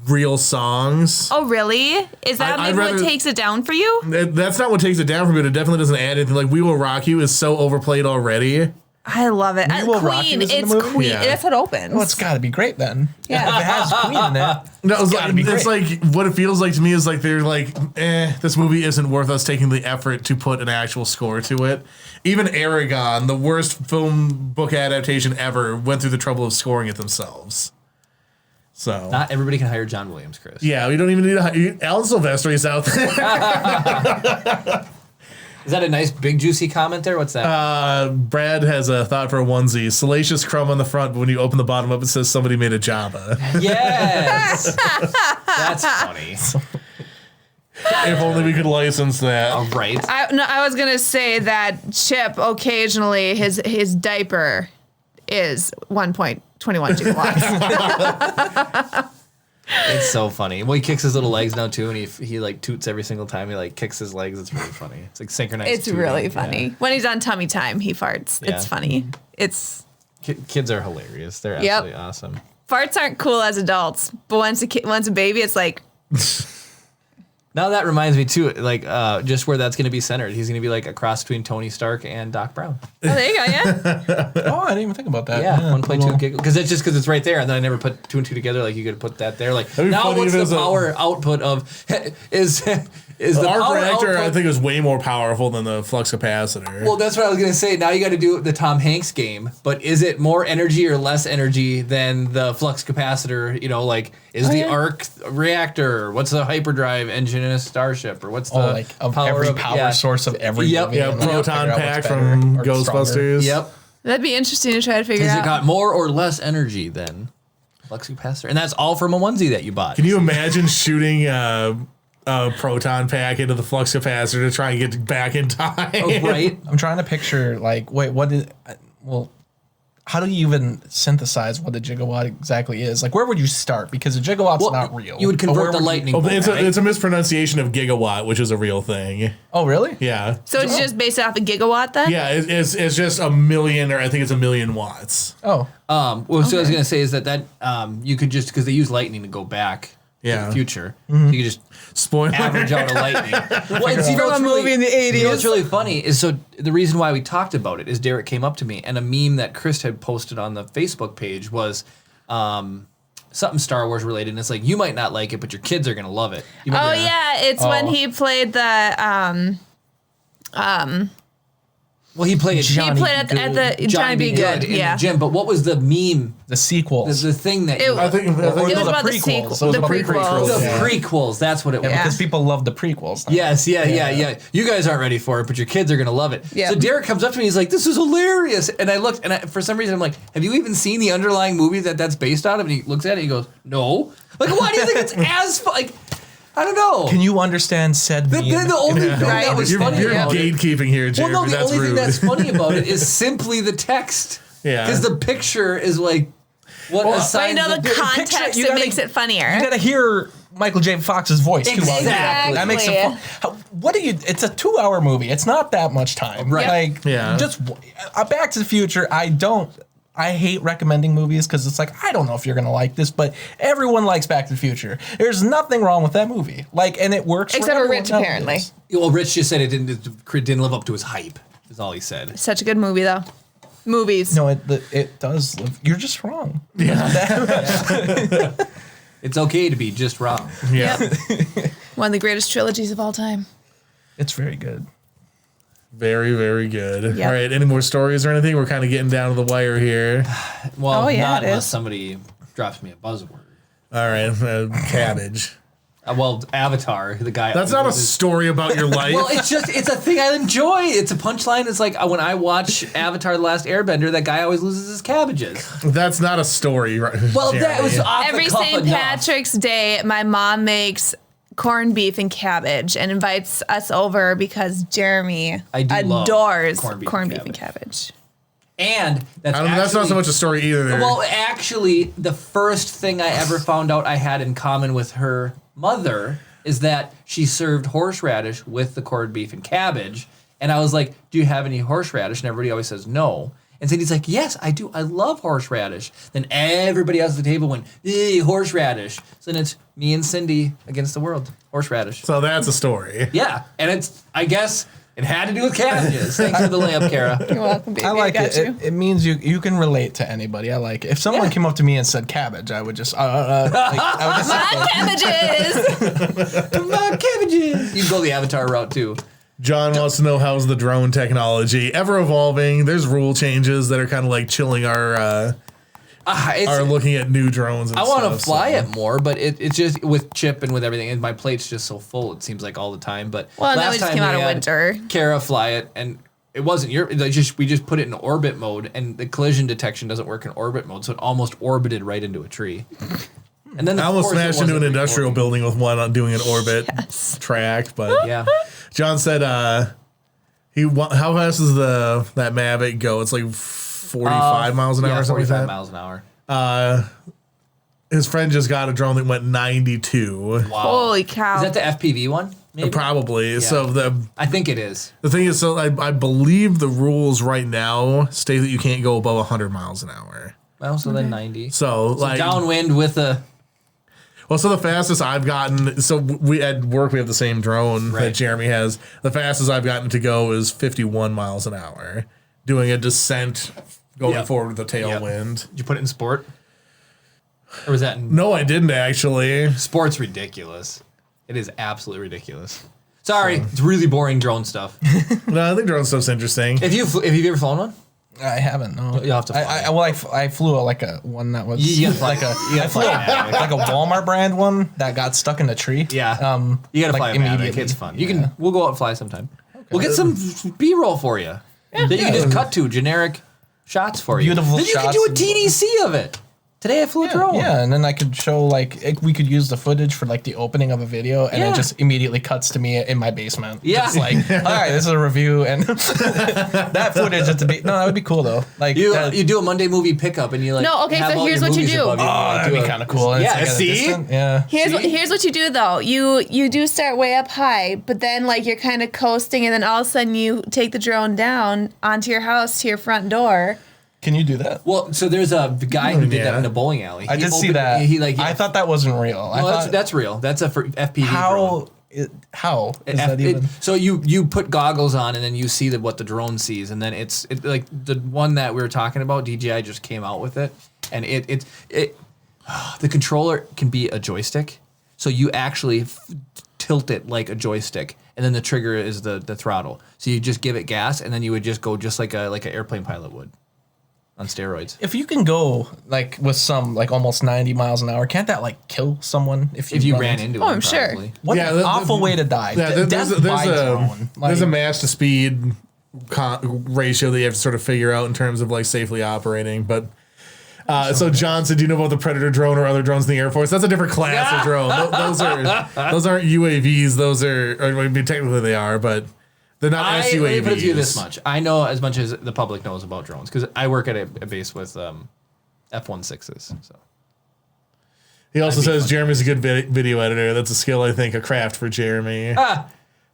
real songs. Oh, really? Is that I'd maybe what rather- takes it down for you? That's not what takes it down from it. It definitely doesn't add anything. Like We Will Rock You is so overplayed already. I love it. We Will Rock You Queen. is in the It's movie? Queen. Yeah. That's what opens. Well, it's got to be great then. Yeah. If it has Queen in it. No, it's gotta be like what it feels like to me is like they're like, this movie isn't worth us taking the effort to put an actual score to it. Even Aragon, the worst film book adaptation ever, went through the trouble of scoring it themselves. So Not everybody can hire John Williams, Chris. yeah, we don't even need to. Alan Silvestri is out there. Is that a nice big juicy comment there? What's that? Brad has a thought for a onesie. Salacious crumb on the front, but when you open the bottom up, it says somebody made a Java. Yes. That's funny. If only we could license that. All right. I was gonna say that Chip occasionally his diaper is 1.21 gigawatts. It's so funny. Well, he kicks his little legs now too, and he like toots every single time he like kicks his legs. It's really funny. It's like synchronized. It's tooting. really funny. Yeah. When he's on tummy time, he farts. Yeah. It's funny. It's Kids are hilarious. They're Yep. absolutely awesome. farts aren't cool as adults, but once a baby, it's like Now that reminds me too, like just where that's going to be centered. He's going to be like a cross between Tony Stark and Doc Brown. oh, there you go, yeah. Oh, I didn't even think about that. Yeah, 1.2 Well, gig. Because it's just because it's right there, and then I never put two and two together. Like you could put that there. Like be now, funny what's if it the was power output of is the Our power reactor, output? I think, is way more powerful than the flux capacitor. Well, that's what I was gonna say. Now you got to do the Tom Hanks game, but is it more energy or less energy than the flux capacitor? You know, like is the arc reactor? What's the hyperdrive engine in a starship, or what's the like of every power source of every Yep. movie. Yeah, and then proton figure out pack what's from better or stronger. Ghostbusters. Yep. That'd be interesting to try to figure Has it out. got more or less energy than flux capacitor? And that's all from a onesie that you bought. Can you imagine shooting a proton pack into the flux capacitor to try and get back in time? Oh, right. I'm trying to picture like, wait, what is? Well, how do you even synthesize what a gigawatt exactly is? Like, where would you start? Because a gigawatt's not real. You would But where convert the would you- lightning. Oh, bolt, it's right? a mispronunciation of gigawatt, which is a real thing. Oh, really? Yeah. So it's just based off a gigawatt then? Yeah, it's just a million, or I think it's 1,000,000 watts. Oh, Well, so what I was gonna say is that you could just because they use lightning to go back in the future. Mm-hmm. So you could just Spoiler. average out a lightning. Well, and see, From a movie in the 80s. You know what's really funny is, so the reason why we talked about it is Derek came up to me, and a meme that Chris had posted on the Facebook page was something Star Wars related, and it's like, you might not like it, but your kids are going to love it. You Oh remember yeah, it's when he played the Well, he played Johnny he played at the Johnny Be Good. in Yeah. the gym, but what was the meme? The sequels. The thing that you, I think It was the about the prequels. sequel. So it was The about prequels. the Yeah. prequels. That's what it was. Yeah. Because people love the prequels. now. Yes, yeah. You guys aren't ready for it, but your kids are gonna love it. Yeah. So Derek comes up to me, he's like, "This is hilarious," and I looked, and for some reason I'm like, "Have you even seen the underlying movie that's based on?" And he looks at it, he goes, "No." Like, why do you think it's as like? I don't know. Can you understand said the meme? only thing Right. that was You're funny about it. gatekeeping here, Jeremy. Well, no, the that's only rude. thing that's funny about it is simply the text. Yeah. Because the picture is like what Well, But assigns you know the picture, context, you it gotta- makes it funnier. You gotta hear Michael J. Fox's voice too. while you do it. Exactly. That makes it fun. What do you? It's a 2-hour movie. It's not that much time. Right. Like, Yeah. just Back to the Future. I hate recommending movies because it's like, I don't know if you're gonna like this, but everyone likes Back to the Future. There's nothing wrong with that movie. Like, and it works. Except for everyone Rich, nowadays. apparently. Well, Rich just said it didn't live up to his hype. Is all he said. Such a good movie though. Movies. No, it does. You're just wrong. It's okay to be just wrong. Yeah. One of the greatest trilogies of all time. It's very good. Very, very good. Yep. All right. Any more stories or anything? We're kind of getting down to the wire here. Well, Oh, yeah, not it unless is. somebody drops me a buzzword. All right. Cabbage. Well, Avatar, the guy. That's not a story about your life. Well, it's a thing I enjoy. It's a punchline. It's like when I watch Avatar: The Last Airbender, that guy always loses his cabbages. That's not a story. Well, that was off Every the cuff St. enough. Patrick's Day, my mom makes corned beef and cabbage and invites us over because Jeremy I do love adores corned corned beef beef, and and cabbage. And that's that's not so actually- much a story either. Well, actually, the first thing I ever found out I had in common with her mother is that she served horseradish with the corned beef and cabbage. And I was like, "Do you have any horseradish?" And everybody always says no. And Cindy's like, "Yes, I do. I love horseradish." Then everybody else at the table went, "Horseradish." So then it's me and Cindy against the world. Horseradish. so that's a story. Yeah, and it's, I guess, it had to do with cabbages. Thanks for the layup, Kara. You're welcome, baby. I like got it. you. It means you can relate to anybody. I like it. If someone Yeah. came up to me and said cabbage, I would just I would just Hot cabbages. Come on, cabbages. You can go the Avatar route, too. John wants to know how's the drone technology ever evolving. There's rule changes that are kind of like chilling our looking at new drones. And I want to stuff, fly so. it more, but it's just with Chip and with everything, and my plate's just so full. It seems like all the time. But Well, and then last we just time came out we of had winter. Kara fly it, and it wasn't we just put it in orbit mode, and the collision detection doesn't work in orbit mode, so it almost orbited right into a tree. And then I almost of course, it smashed into an wasn't industrial recording. building with one on doing an orbit track, but Yeah, John said how fast does that Mavic go? It's like 45 miles an hour or something like 45 that. miles an hour. His friend just got a drone that went 92. Wow. Holy cow. Is that the FPV one? Maybe? Probably. So I think it is. the thing is, so I believe the rules right now state that you can't go above 100 miles an hour. Well, so then 90. So like Downwind with a. Well, so the fastest I've gotten, so we at work we have the same drone that Right. Jeremy has. The fastest I've gotten to go is 51 miles an hour, doing a descent going Yep. forward with a Yep. tailwind. Did you put it in sport? Or was that in No, I didn't actually. sport's ridiculous? It is absolutely ridiculous. Sorry, it's really boring drone stuff. No, I think drone stuff's interesting. If you've ever flown one, I haven't. No, You'll have to fly. I flew like a one that was You gotta fly- like a you gotta I flew fly a Mavic. like a Walmart brand one that got stuck in a tree. yeah, you gotta like fly a Mavic. immediately. It's fun. You can. We'll go out and fly sometime. We'll get some B-roll for you that you can just cut to generic shots for you. Beautiful Then you can shots do a and- TDC of it. Today I flew a drone. Yeah, and then I could show we could use the footage for like the opening of a video, and Yeah. it just immediately cuts to me in my basement. Yeah. It's like, all right, this is a review, and that footage at the no, that would be cool though. Like You that, you do a Monday movie pickup and you like No, okay, have so all here's your what you movies do. above you. oh, that'd be kind of cool. And it's Yeah, like at a see? distant- yeah. Here's what you do though. You do start way up high, but then like you're kind of coasting, and then all of a sudden you take the drone down onto your house to your front door, Can you do that? Well, so there's a guy who did Yeah. that in a bowling alley. I He did see opened- that. I I thought that wasn't real. I well, thought, that's real. That's a for FPV drone. How is that even? So you put goggles on and then you see what the drone sees, and then it's like the one that we were talking about. DJI just came out with it, and the controller can be a joystick, so you actually tilt it like a joystick, and then the trigger is the throttle. So you just give it gas, and then you would just go just like an airplane pilot would, on steroids. If you can go like with some like almost 90 miles an hour, can't that like kill someone if If you run ran into Oh, one, I'm sure. probably. What Yeah, an awful way to die. Yeah, Death by drone. there's a Like, mass to speed ratio that you have to sort of figure out in terms of like safely operating. But so Johnson, do you know about the Predator drone or other drones in the Air Force? That's a different class of drone. Those aren't UAVs. Those are, I mean, technically they are, but they're not Let me SUAVs. put it to you this much: I know as much as the public knows about drones because I work at a base with F-16s. So He also That'd be says fun. Jeremy's a good video editor. That's a skill, I think, a craft for Jeremy.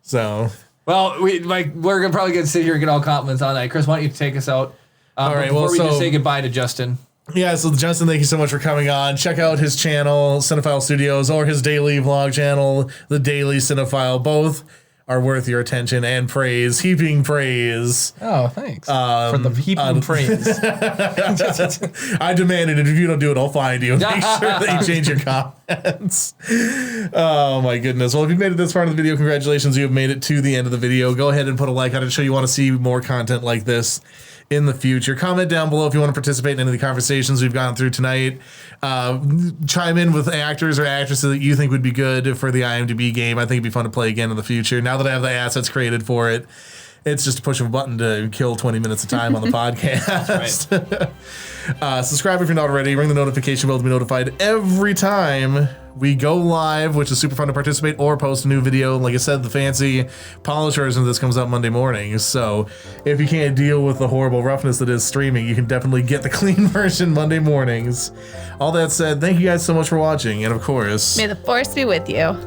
So, well, we're gonna probably gonna sit here and get all compliments on that. Chris, why don't you take us out? All right, Before well, we just so- say goodbye to Justin. yeah, so Justin, thank you so much for coming on. Check out his channel, Cinephile Studios, or his daily vlog channel, The Daily Cinephile. Both are worth your attention and praise, heaping praise. oh, thanks for the heaping praise. I demanded it. If you don't do it, I'll find you. Make sure that you change your comments. Oh my goodness. Well, if you made it this far in the video, congratulations. You have made it to the end of the video. Go ahead and put a like on it. Show you want to see more content like this in the future. Comment down below if you want to participate in any of the conversations we've gone through tonight. Chime in with actors or actresses that you think would be good for the IMDb game. I think it'd be fun to play again in the future. Now that I have the assets created for it, it's just a push of a button to kill 20 minutes of time on the podcast. Subscribe if you're not already. Ring the notification bell to be notified every time we go live, which is super fun to participate or post a new video. Like I said, the fancy polished version of this comes out Monday morning. So if you can't deal with the horrible roughness that is streaming, you can definitely get the clean version Monday mornings. All that said, thank you guys so much for watching. And of course, May the force be with you.